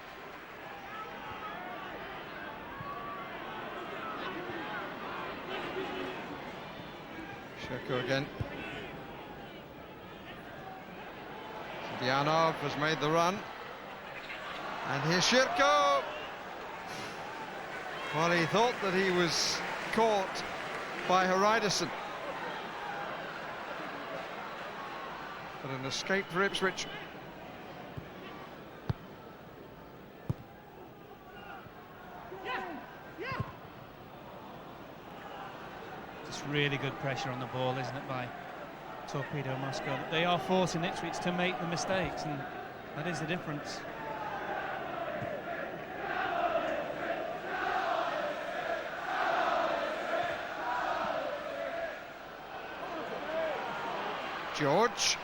Shirko again. Dianov has made the run. And here's Shirko! Well, he thought that he was caught by Hreiðarsson. But an escape for Ipswich. Just really good pressure on the ball, isn't it, by Torpedo Moskva? They are forcing Ipswich to make the mistakes, and that is the difference. George.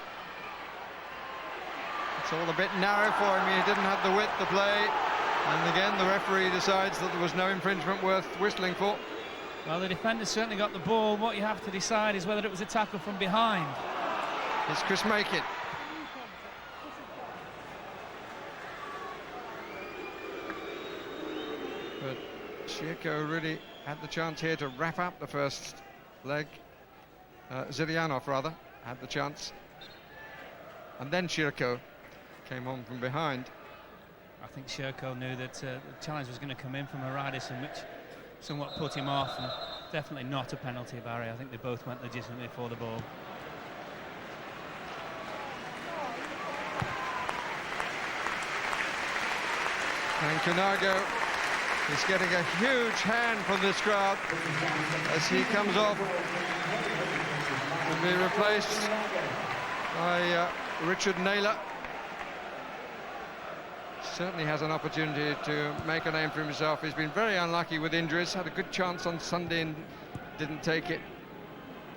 It's all a bit narrow for him. He didn't have the width to play. And again, the referee decides that there was no infringement worth whistling for. Well, the defender certainly got the ball. What you have to decide is whether it was a tackle from behind. It's Chris Macon. But Shirko really had the chance here to wrap up the first leg. Zilianov, rather, had the chance. And then Shirko came on from behind. I think Shirko knew that the challenge was going to come in from Hreiðarsson, which somewhat put him off, and definitely not a penalty, Barry. I think they both went legitimately for the ball. And Couñago is getting a huge hand from this crowd as he comes off to be replaced by Richard Naylor. Certainly has an opportunity to make a name for himself. He's been very unlucky with injuries, had a good chance on Sunday and didn't take it.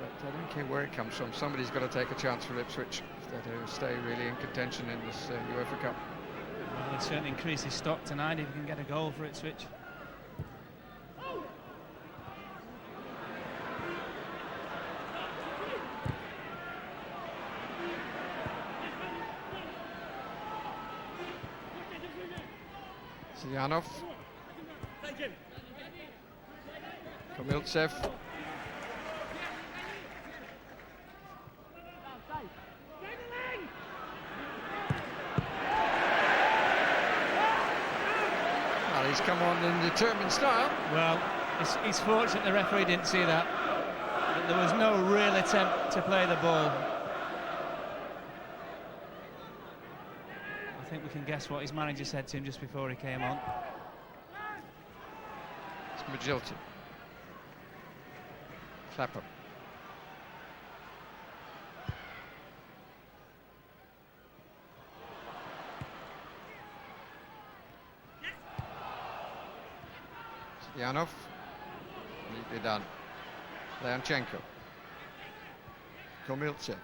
But I don't care where it comes from. Somebody's got to take a chance for Ipswich if they're to stay really in contention in this UEFA Cup. Well, he'll certainly increase his stock tonight if he can get a goal for Ipswich. Ziyanov. Kamiltsev. Well, he's come on in determined style. Well, it's fortunate the referee didn't see that. But there was no real attempt to play the ball. I think we can guess what his manager said to him just before he came on. It's Magilton. Clapham. Yanov. Neatly done. Leonchenko. Komiltsev.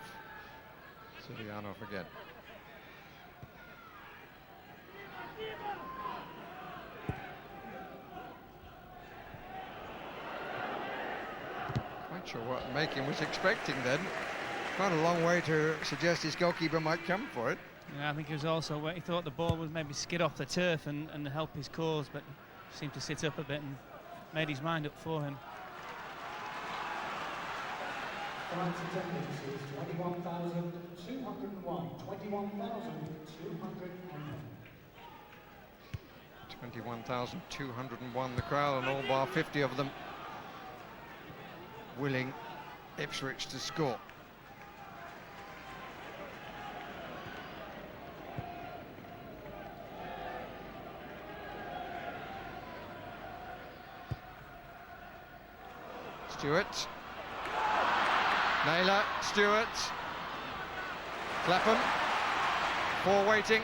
Silianov again. Quite sure what Makin was expecting then. Quite a long way to suggest his goalkeeper might come for it. Yeah, I think he was also where he thought the ball would maybe skid off the turf and help his cause, but seemed to sit up a bit and made his mind up for him. 21,201. 21,201 the crowd, and all bar 50 of them willing Ipswich to score. Stewart. Naylor, Stewart. Clapham. 4 waiting.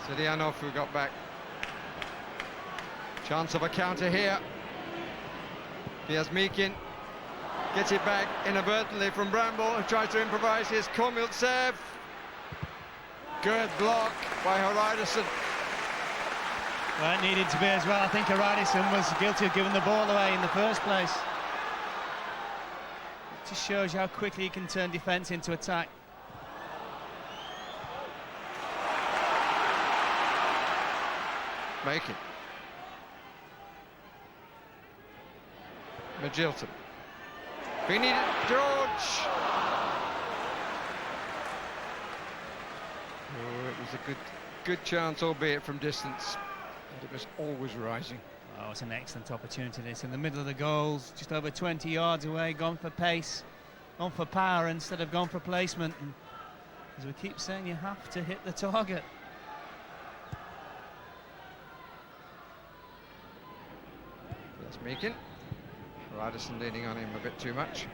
Sidianov, who got back. Chance of a counter here. Here's Meakin. Gets it back inadvertently from Bramble, who tries to improvise. Here's Komiltsev. Good block by Hreiðarsson. Well, it needed to be as well. I think Hreiðarsson was guilty of giving the ball away in the first place. It just shows you how quickly you can turn defence into attack. Making. Magilton. Finidi George. Oh, it was a good chance, albeit from distance. But it was always rising. Oh, it's an excellent opportunity. This in the middle of the goals, just over 20 yards away, gone for pace, gone for power instead of gone for placement. And as we keep saying, you have to hit the target. That's Meakin. Hreiðarsson leaning on him a bit too much.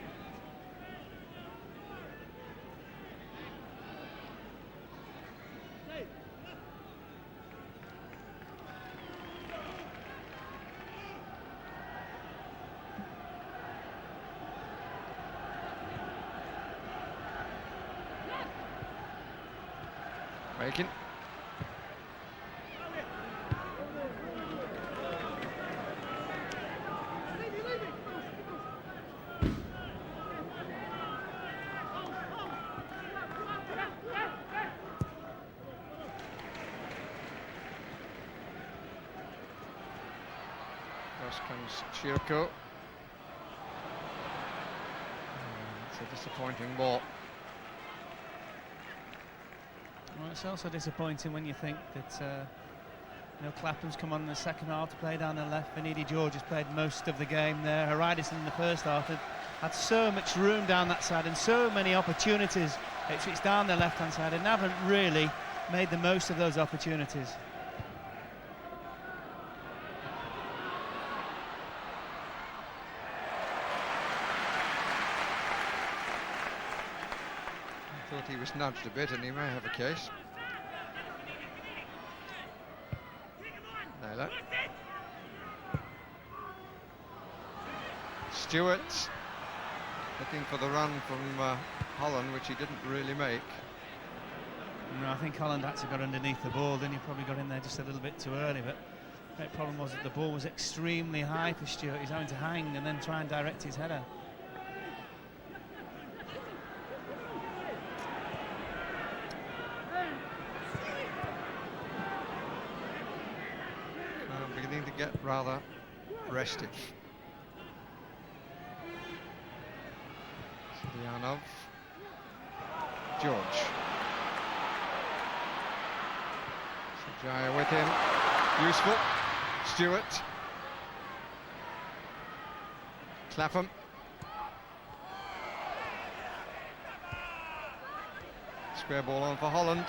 Making. First comes Shirko. It's a disappointing ball. Well, it's also disappointing when you think that you know, Clapham's come on in the second half to play down the left. Finidi George has played most of the game there. Hreiðarsson in the first half had so much room down that side and so many opportunities. It's down the left-hand side and haven't really made the most of those opportunities. Thought he was nudged a bit, and he may have a case. Naylor. Stewart looking for the run from Holland, which he didn't really make. No, I think Holland actually got underneath the ball, then he probably got in there just a little bit too early, but the great problem was that the ball was extremely high for Stewart. He's having to hang and then try and direct his header. Beginning to get rather restive. Sidianov. George. Sajaya with him. Useful. Stewart. Clapham. Square ball on for Holland.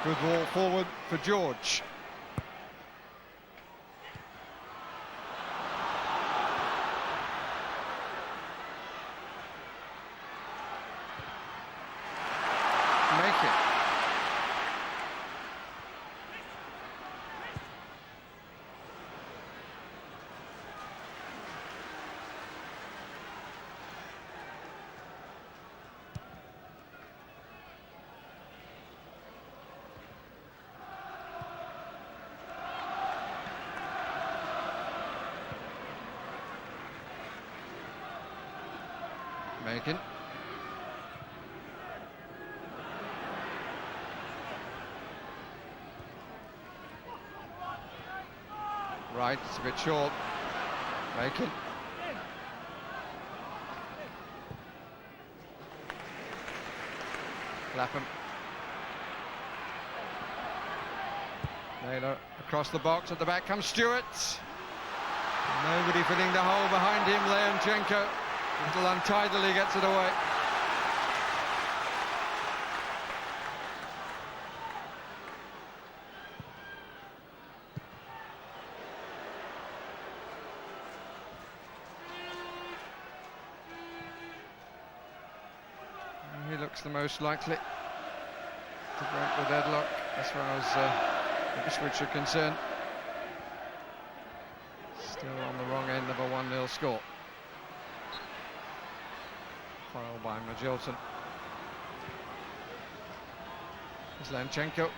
Good ball forward for George. Make it. Macon. Right, it's a bit short. Macon. Clapham. Naylor across the box, at the back comes Stewart. Nobody filling the hole behind him, Leonchenko. A little untidily gets it away. He looks the most likely to break the deadlock as far as the Ipswich are concerned. Still on the wrong end of a 1-0 score. Foul by Magilton. It's Leonchenko.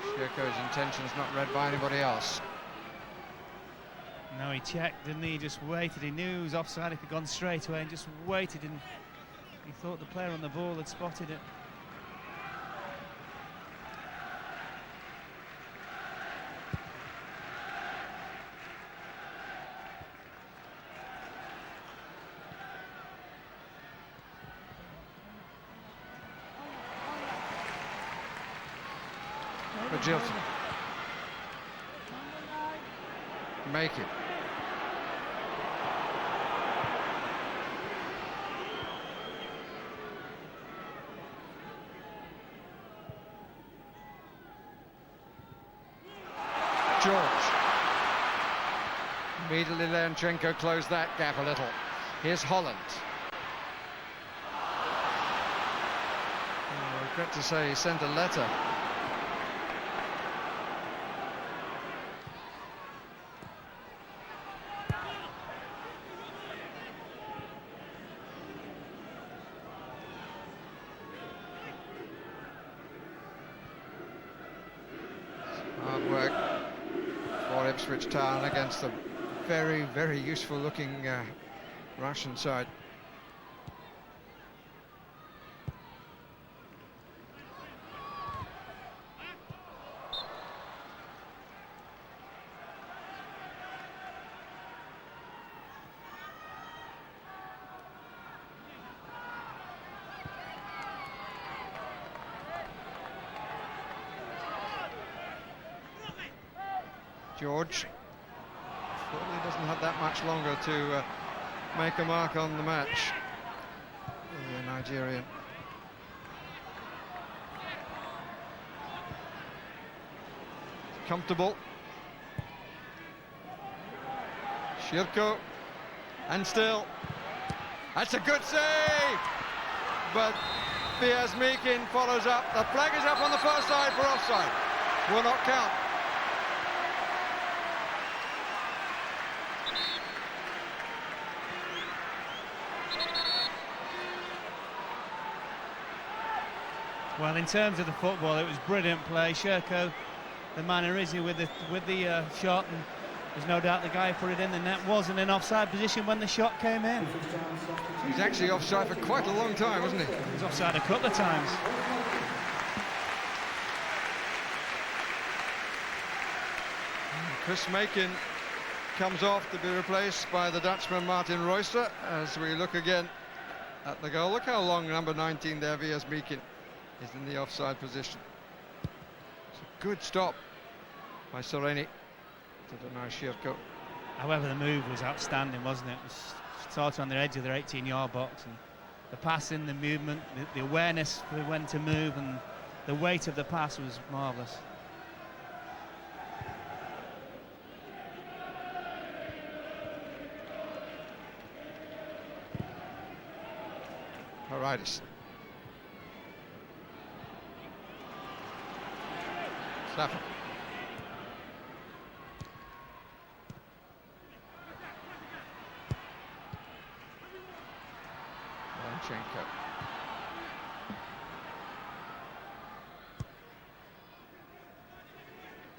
Shirko's intentions not read by anybody else. No, he checked, didn't he? He just waited. He knew he was offside if he'd gone straight away and just waited, and he thought the player on the ball had spotted it. Magilton. Make it. George. Immediately Leonchenko closed that gap a little. Here's Holland. I regret to say he sent a letter. Hard work for Ipswich Town against a very, very useful looking Russian side. George probably doesn't have that much longer to make a mark on the match. The Nigerian. Comfortable. Shirko, and still. That's a good save! But Meakin follows up. The flag is up on the far side for offside. Will not count. Well, in terms of the football, it was brilliant play. Shirko, the man who is with the shot, and there's no doubt the guy who put it in the net wasn't in offside position when the shot came in. He's actually offside for quite a long time, wasn't he? He was offside a couple of times. Chris Macon comes off to be replaced by the Dutchman Martin Royster as we look again at the goal. Look how long number 19 there, Meakin, is in the offside position. good stop by Sereni to deny Shirko. However, the move was outstanding, wasn't it? It was started on the edge of their 18-yard box, and the passing, the movement, the awareness for when to move, and the weight of the pass was marvellous. Hreiðarsson. Stafford. Lanchenko.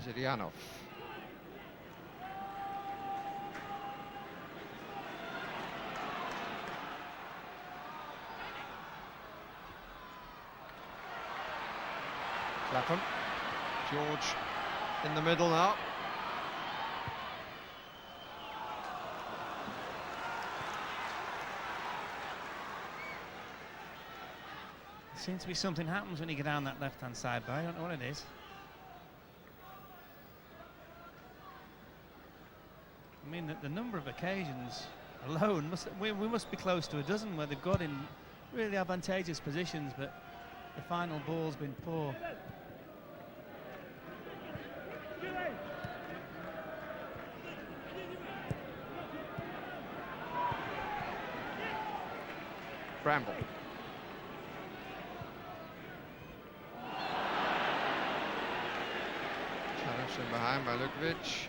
Zirianov. Clapham. George in the middle now. Seems to be something happens when you get down that left-hand side, but I don't know what it is. I mean, the number of occasions alone, we must be close to a dozen where they've got in really advantageous positions, but the final ball's been poor. Bramble. Challenge from behind by Lukovic.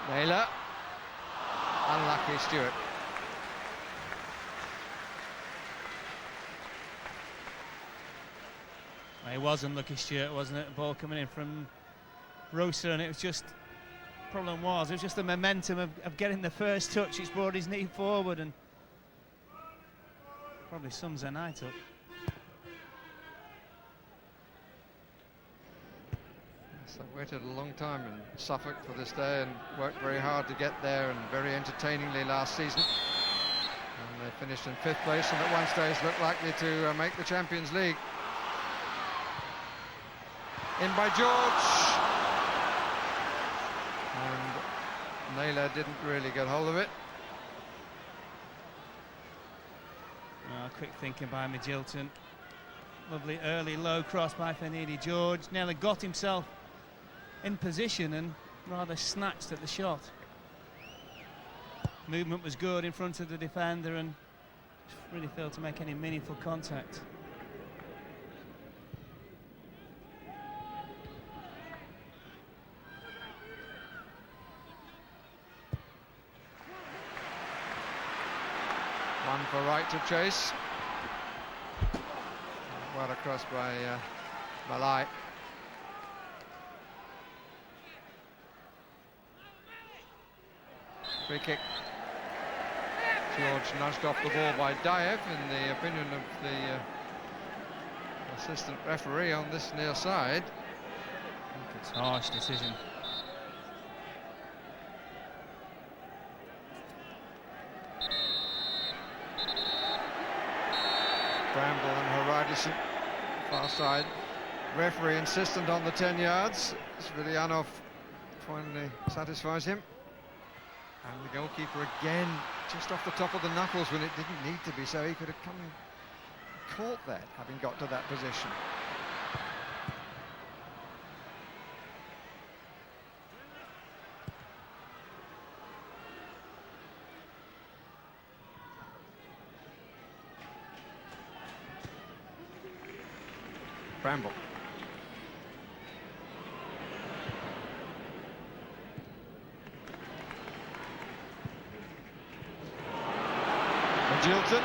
Naylor. Unlucky Stewart. Well, it was unlucky Stewart, wasn't it? Ball coming in from Rosa, and it was just... problem was, it was just the momentum of getting the first touch. He's brought his knee forward and probably sums their night up. Yes, they waited a long time in Suffolk for this day and worked very hard to get there, and very entertainingly last season. And they finished in 5th place, and at one stage looked likely to make the Champions League. In by George. And Naylor didn't really get hold of it. Quick thinking by Magilton. Lovely early low cross by Finidi George. Nearly got himself in position and rather snatched at the shot. Movement was good in front of the defender and really failed to make any meaningful contact. One for Wright to chase. Well across by Malai. Free kick. George nudged off the ball by Daev, in the opinion of the assistant referee on this near side. I think it's a harsh decision. Bramble and Hreiðarsson, far side. Referee insistent on the 10 yards. Svilianov finally satisfies him. And the goalkeeper again, just off the top of the knuckles when it didn't need to be, so he could have come and caught that, having got to that position. Bramble. Magilton.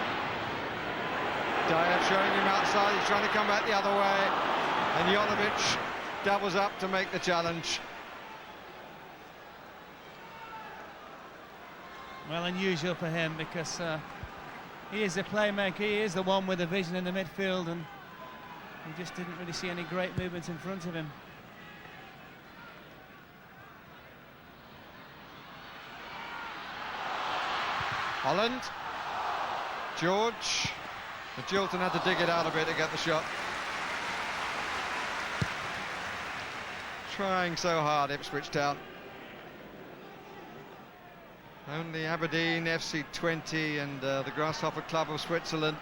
Daev showing him outside, he's trying to come back the other way, and Jolovic doubles up to make the challenge. Well, unusual for him because he is the playmaker, he is the one with the vision in the midfield, and he just didn't really see any great movements in front of him. Holland. George. Magilton had to dig it out a bit to get the shot. Trying so hard, Ipswich Town. Only Aberdeen, FC 20 and the Grasshopper Club of Switzerland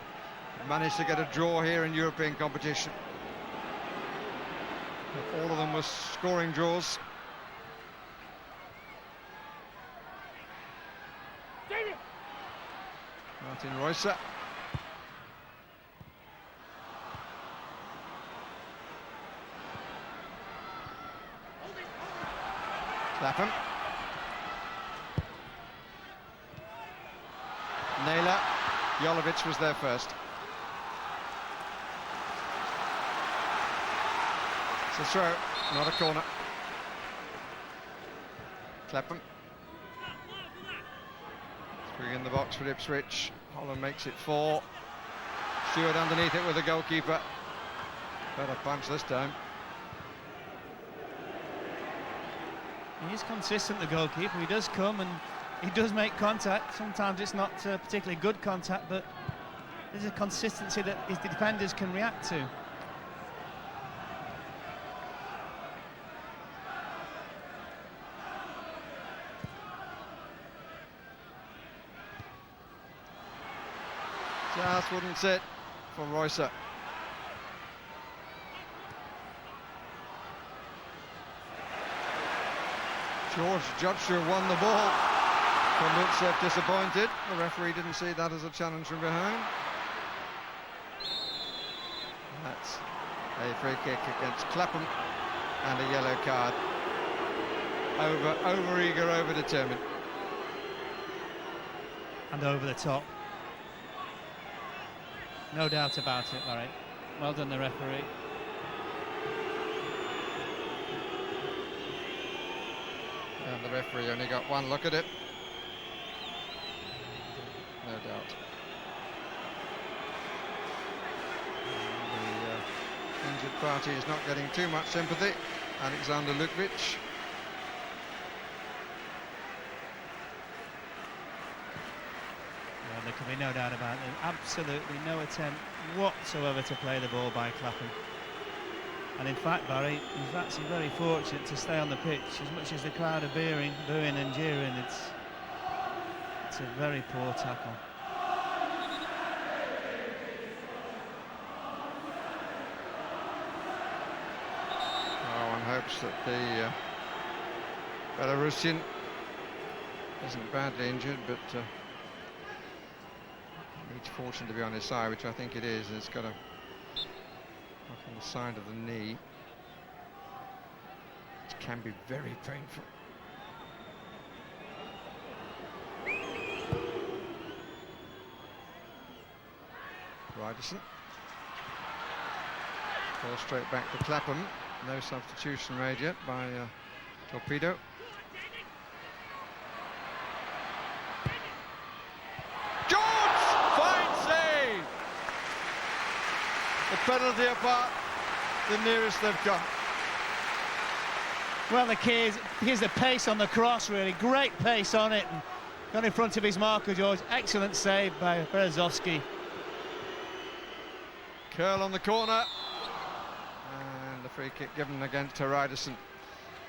managed to get a draw here in European competition. All of them were scoring draws. Martin Reusser. Clapham. Naylor. Jolovic was there first. It's a throw, not a corner. Clapham. Free in the box for Ipswich. Holland makes it 4. Stewart underneath it with the goalkeeper. Better punch this time. He's consistent, the goalkeeper. He does come and he does make contact. Sometimes it's not particularly good contact, but there's a consistency that his defenders can react to. Just wouldn't sit for Reusser. George Judger won the ball, from which disappointed. The referee didn't see that as a challenge from behind. That's a free kick against Clapham and a yellow card. Over-eager, over-determined. And over the top. No doubt about it, Larry. Well done, the referee. And the referee only got one look at it. No doubt. The injured party is not getting too much sympathy. Alexander Lukvich. Well, there can be no doubt about it. Absolutely no attempt whatsoever to play the ball by Clapham. And in fact, Barry, he's actually very fortunate to stay on the pitch. As much as the crowd are booing and jeering, it's a very poor tackle. Oh, one hopes that the Belarusian isn't badly injured, but needs fortune to be on his side, which I think it is. It's got a knock on the side of the knee, which can be very painful. Hreiðarsson. Ball straight back to Clapham. No substitution made yet by Torpedo. George! Fine save! The penalty apart, the nearest they've come. Well, the key is, here's the pace on the cross, really. Great pace on it. And got in front of his marker, George. Excellent save by Berezovsky. Curl on the corner. And the free kick given against Hreiðarsson.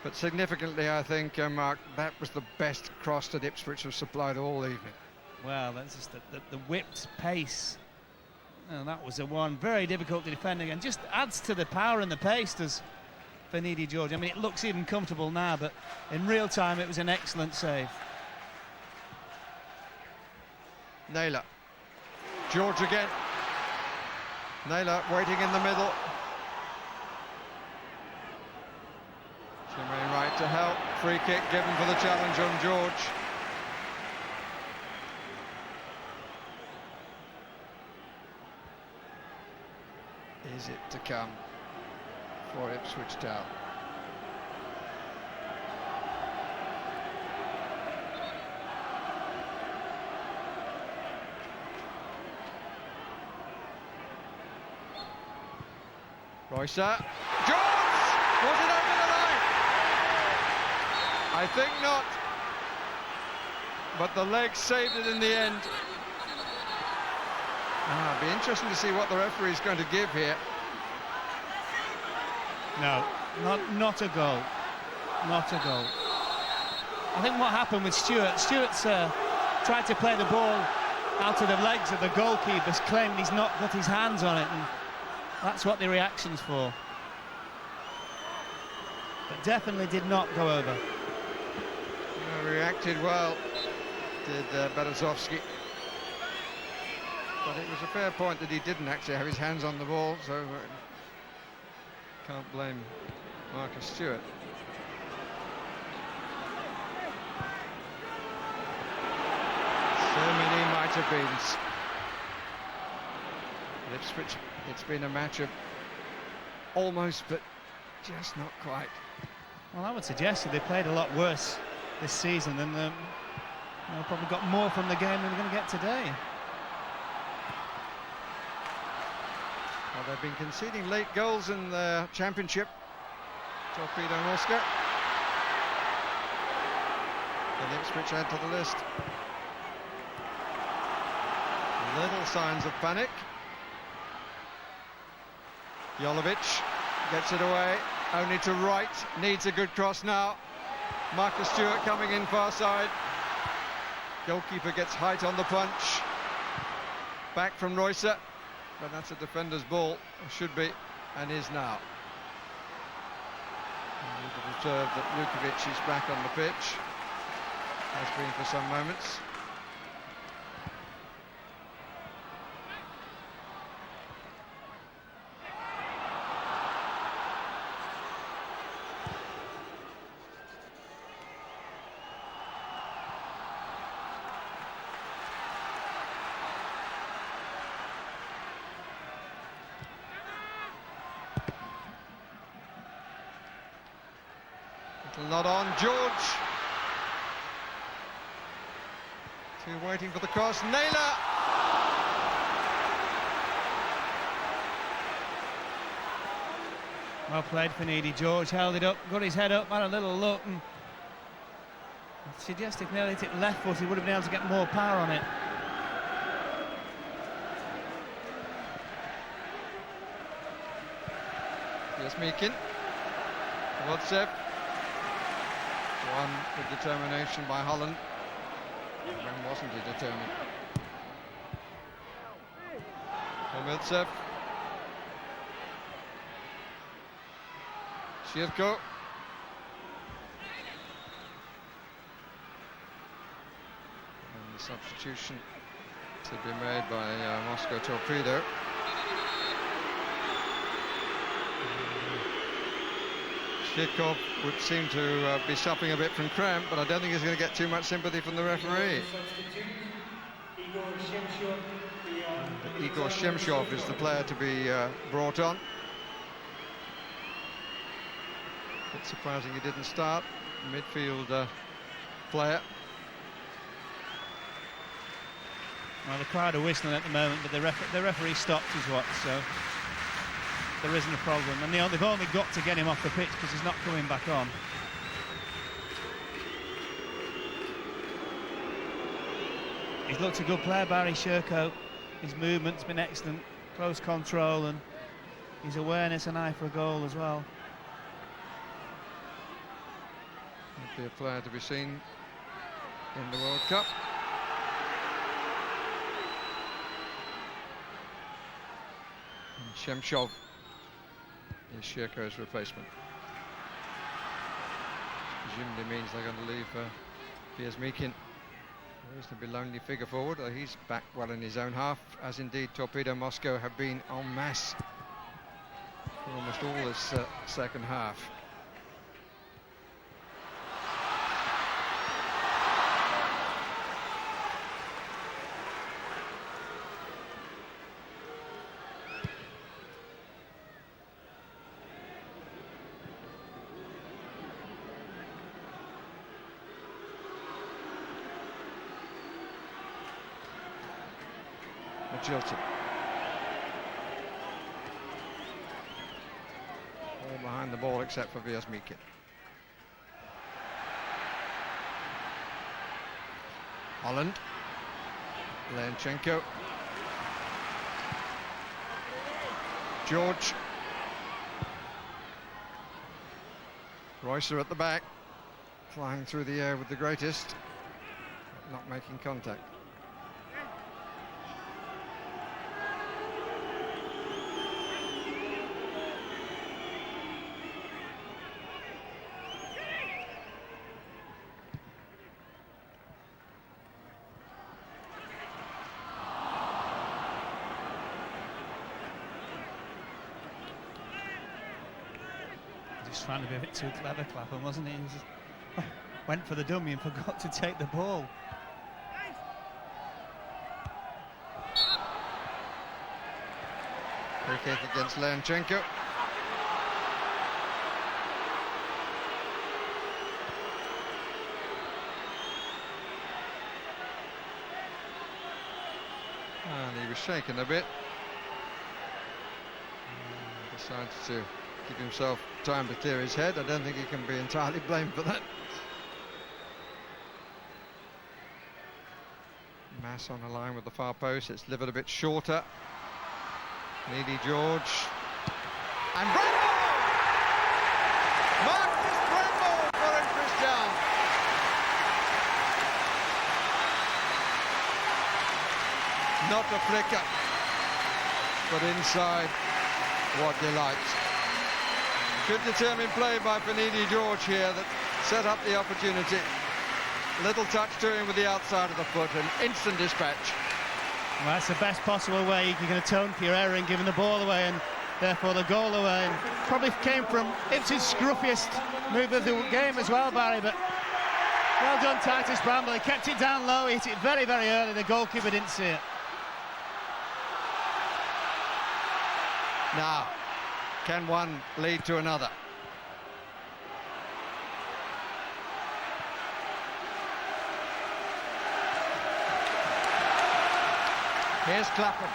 But significantly, I think, Mark, that was the best cross that Ipswich have supplied all evening. Well, that's just the whipped pace. And that was the one very difficult to defend again. Just adds to the power and the pace, does Finidi George. I mean, it looks even comfortable now, but in real time, it was an excellent save. Naylor. George again. Naylor waiting in the middle. Sereni Wright to help. Free kick given for the challenge on George. Is it to come for Ipswich Town? Reusser. George! Was it over the line? I think not. But the leg saved it in the end. It'll be interesting to see what the referee's going to give here. No, not a goal. Not a goal. I think what happened with Stewart's tried to play the ball out of the legs of the goalkeeper's, claiming he's not got his hands on it, and that's what the reaction's for. But definitely did not go over. Reacted well, did Berezovsky. But it was a fair point that he didn't actually have his hands on the ball, so can't blame Marcus Stewart. So many might have beens. At Ipswich, it's been a match of almost, but just not quite. Well, I would suggest that they played a lot worse this season, and probably got more from the game than we're going to get today. Well, they've been conceding late goals in the championship. Torpedo Moskva. And Ipswich add to the list. Little signs of panic. Jolovic gets it away, only to Wright, needs a good cross now. Marcus Stewart coming in far side. Goalkeeper gets height on the punch. Back from Reusser, but that's a defender's ball, or should be, and is now. And you can observe that Lukovic is back on the pitch. Has been for some moments. Not on George. Two waiting for the cross. Naylor. Well played, Finidi George. Held it up, got his head up, had a little look, and suggested if nearly hit it left foot, he would have been able to get more power on it. Here's Meakin. Whatsev. One with determination by Holland. When wasn't he determined? Miltsev. Shirko. And the substitution to be made by Moscow Torpedo. Shirkov would seem to be suffering a bit from cramp, but I don't think he's going to get too much sympathy from the referee. Igor Shemshov is the player to be brought on. Bit surprising he didn't start. Midfield player. Well, the crowd are whistling at the moment, but the referee stopped his watch, so there isn't a problem. And they've only got to get him off the pitch because he's not coming back on. He's looked a good player, Barry Shirko. His movement's been excellent, close control, and his awareness and eye for a goal as well. Would be a player to be seen in the World Cup. And Shemshov is Shirko's replacement. Which presumably means they're going to leave Piers Meakin, a reasonably lonely figure forward. He's back well in his own half, as indeed Torpedo Moskva have been en masse for almost all this second half. Magilton. All behind the ball except for Piers Meakin. Holland. Leonchenko. George. Roycer at the back, flying through the air with the greatest, but not making contact. Just trying to be a bit too clever, Clapham, wasn't he? He just went for the dummy and forgot to take the ball. Free kick against Leonchenko. And he was shaken a bit. Decided to give himself time to clear his head. I don't think he can be entirely blamed for that. Mass on the line with the far post. It's delivered a bit shorter. Finidi George. And Bramble! Marcus Bramble for Ipswich Town. Not a flicker, but inside, what delight. Good determined play by Finidi George here that set up the opportunity. Little touch to him with the outside of the foot and instant dispatch. Well, that's the best possible way you can atone for your error in giving the ball away and therefore the goal away. And probably came from Ipswich's scruffiest move of the game as well, Barry, but well done Titus Bramble. He kept it down low, he hit it very, very early. The goalkeeper didn't see it. Now, can one lead to another? Here's Clapham.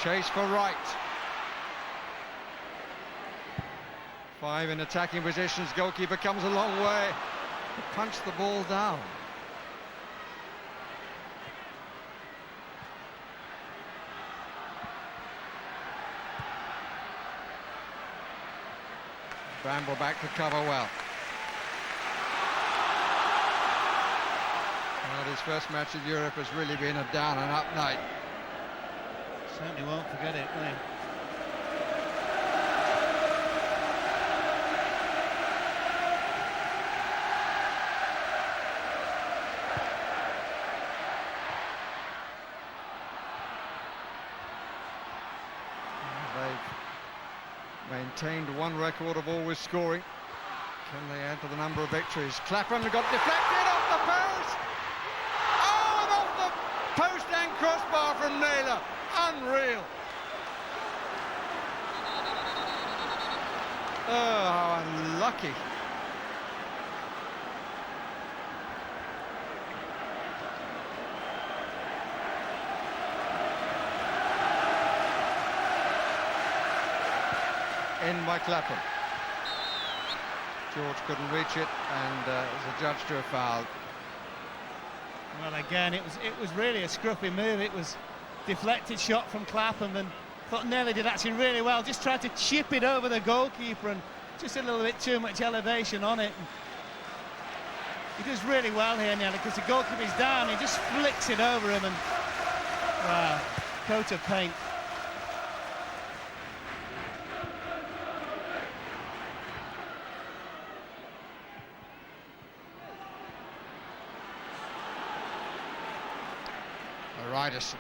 Chase for Wright. 5 in attacking positions. Goalkeeper comes a long way. He punched the ball down. Bramble back to cover well. Well, his first match in Europe has really been a down and up night. Certainly won't forget it, will he? Maintained one record of always scoring. Can they add to the number of victories? Clapham got deflected off the post. Oh, and off the post and crossbar from Naylor. Unreal. Oh, how unlucky. In by Clapham. George couldn't reach it and was adjudged to a foul. Well, again, it was really a scruffy move. It was deflected shot from Clapham, and thought Nelly did actually really well. Just tried to chip it over the goalkeeper and just a little bit too much elevation on it. He does really well here, Nelly, because the goalkeeper's down. He just flicks it over him and wow, coat of paint. Hreiðarsson.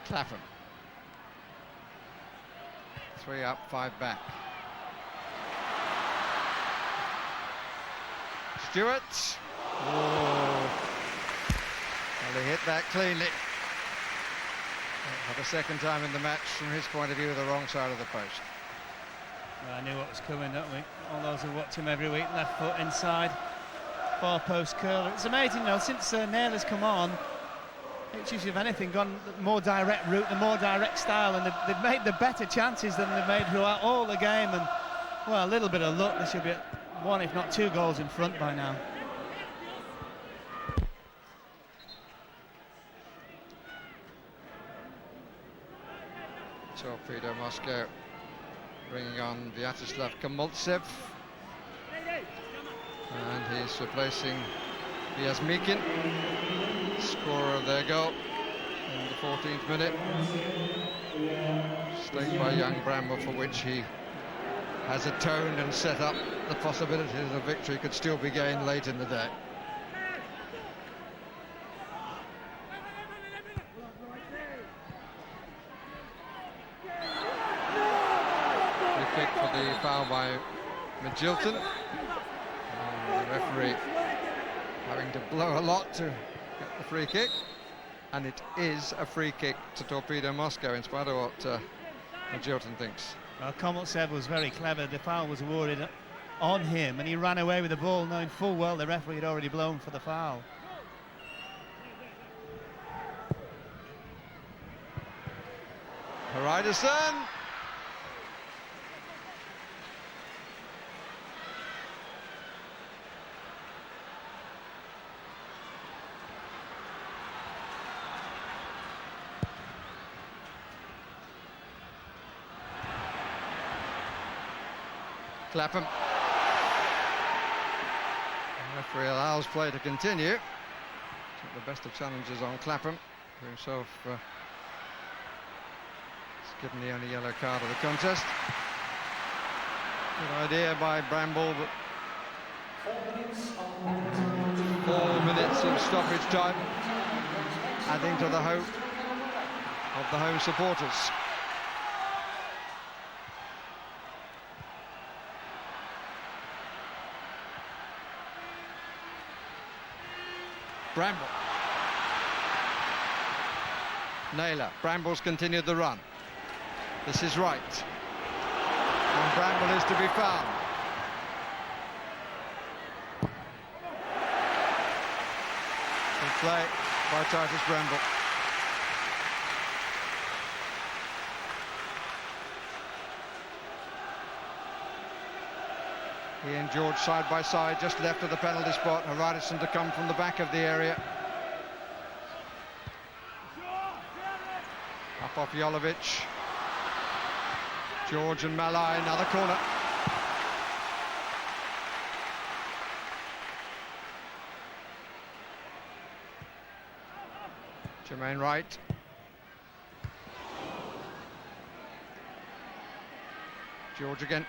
Clapham. 3 up, 5 back. Stewart. Oh. Well, he hit that cleanly. For the second time in the match, from his point of view, the wrong side of the post. Well, I knew what was coming, don't we? All those who watch him every week, left foot inside. Far post curler. It's amazing, though, since Naylor's come on, Ipswich, if anything, gone the more direct route, the more direct style, and they've made the better chances than they've made throughout all the game. And, well, a little bit of luck, they should be at 1, if not 2 goals in front by now. Torpedo Moskva bringing on Vyacheslav Kamultsev, and he's replacing Vyazmikin, scorer of their goal in the 14th minute, staked by young Bramble, for which he has atoned and set up the possibility that a victory could still be gained late in the day. Free kick for the foul by Magilton. And the referee having to blow a lot to get the free kick. And it is a free kick to Torpedo Moskva, in spite of what Magilton thinks. Well, Kamultsev was very clever. The foul was awarded on him, and he ran away with the ball, knowing full well the referee had already blown for the foul. Hreiðarsson. Clapham. The referee allows play to continue. Took the best of challenges on Clapham, who himself is given the only yellow card of the contest. Good idea by Bramble, but 4 minutes of stoppage time, adding to the hope of the home supporters. Bramble. Naylor. Bramble's continued the run. This is Wright. And Bramble is to be found. Good play by Titus Bramble. He and George side by side, just left of the penalty spot. Hreiðarsson to come from the back of the area. Up off Jolovic. George and Malai, another corner. Jermaine Wright. George again.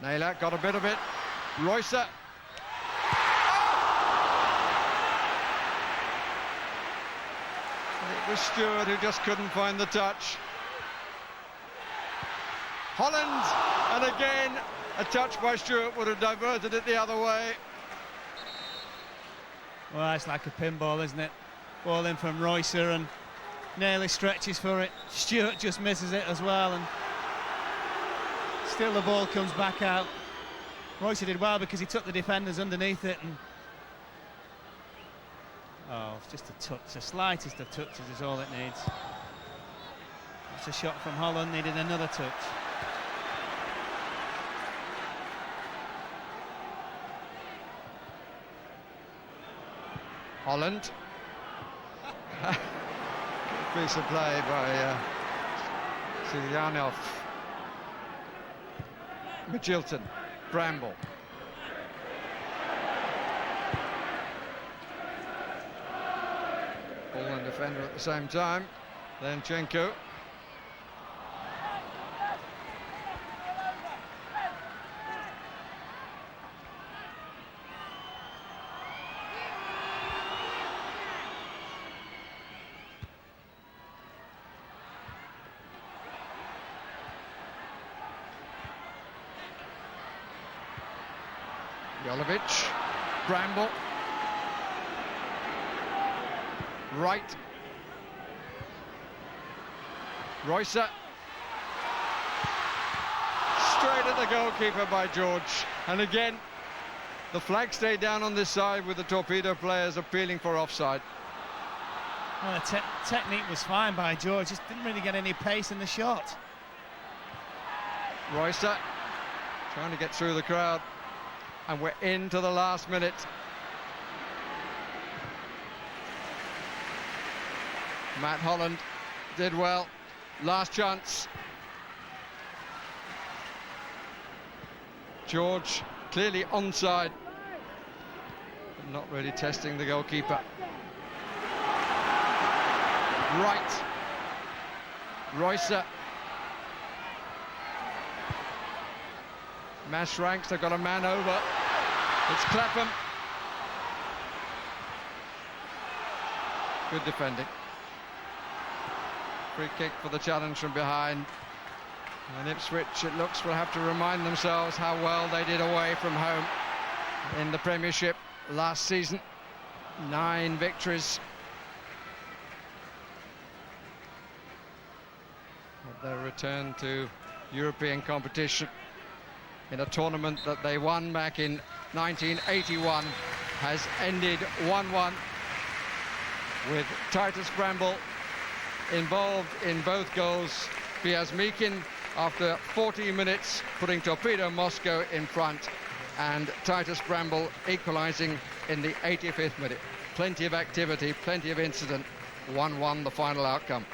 Naylor got a bit of it. Roycer. It was Stewart who just couldn't find the touch. Holland, and again a touch by Stewart would have diverted it the other way. Well, it's like a pinball, isn't it? Ball in from Roycer and nearly stretches for it. Stewart just misses it as well, and still the ball comes back out. Roycer did well because he took the defenders underneath it, and it's just a touch, the slightest of touches is all it needs. It's a shot from Holland, needed another touch. Holland. Good piece of play by Silyanov. Magilton. Bramble. Ball and defender at the same time. Then Chenko. Jolovic, Bramble, Wright, Roycer, straight at the goalkeeper by George, and again the flag stayed down on this side with the Torpedo players appealing for offside. Well, the technique was fine by George, just didn't really get any pace in the shot. Roycer trying to get through the crowd. and we're into the last minute. Matt Holland did well. Last chance. George clearly onside, but not really testing the goalkeeper. Wright. Roycer. Mass ranks, they've got a man over. It's Clapham. Good defending. Free kick for the challenge from behind. And Ipswich, it looks, will have to remind themselves how well they did away from home in the Premiership last season. 9 victories. But their return to European competition in a tournament that they won back in 1981 has ended 1-1, with Titus Bramble involved in both goals. Mikin, after 14 minutes, putting Torpedo Moskva in front, and Titus Bramble equalising in the 85th minute. Plenty of activity, plenty of incident. 1-1 the final outcome.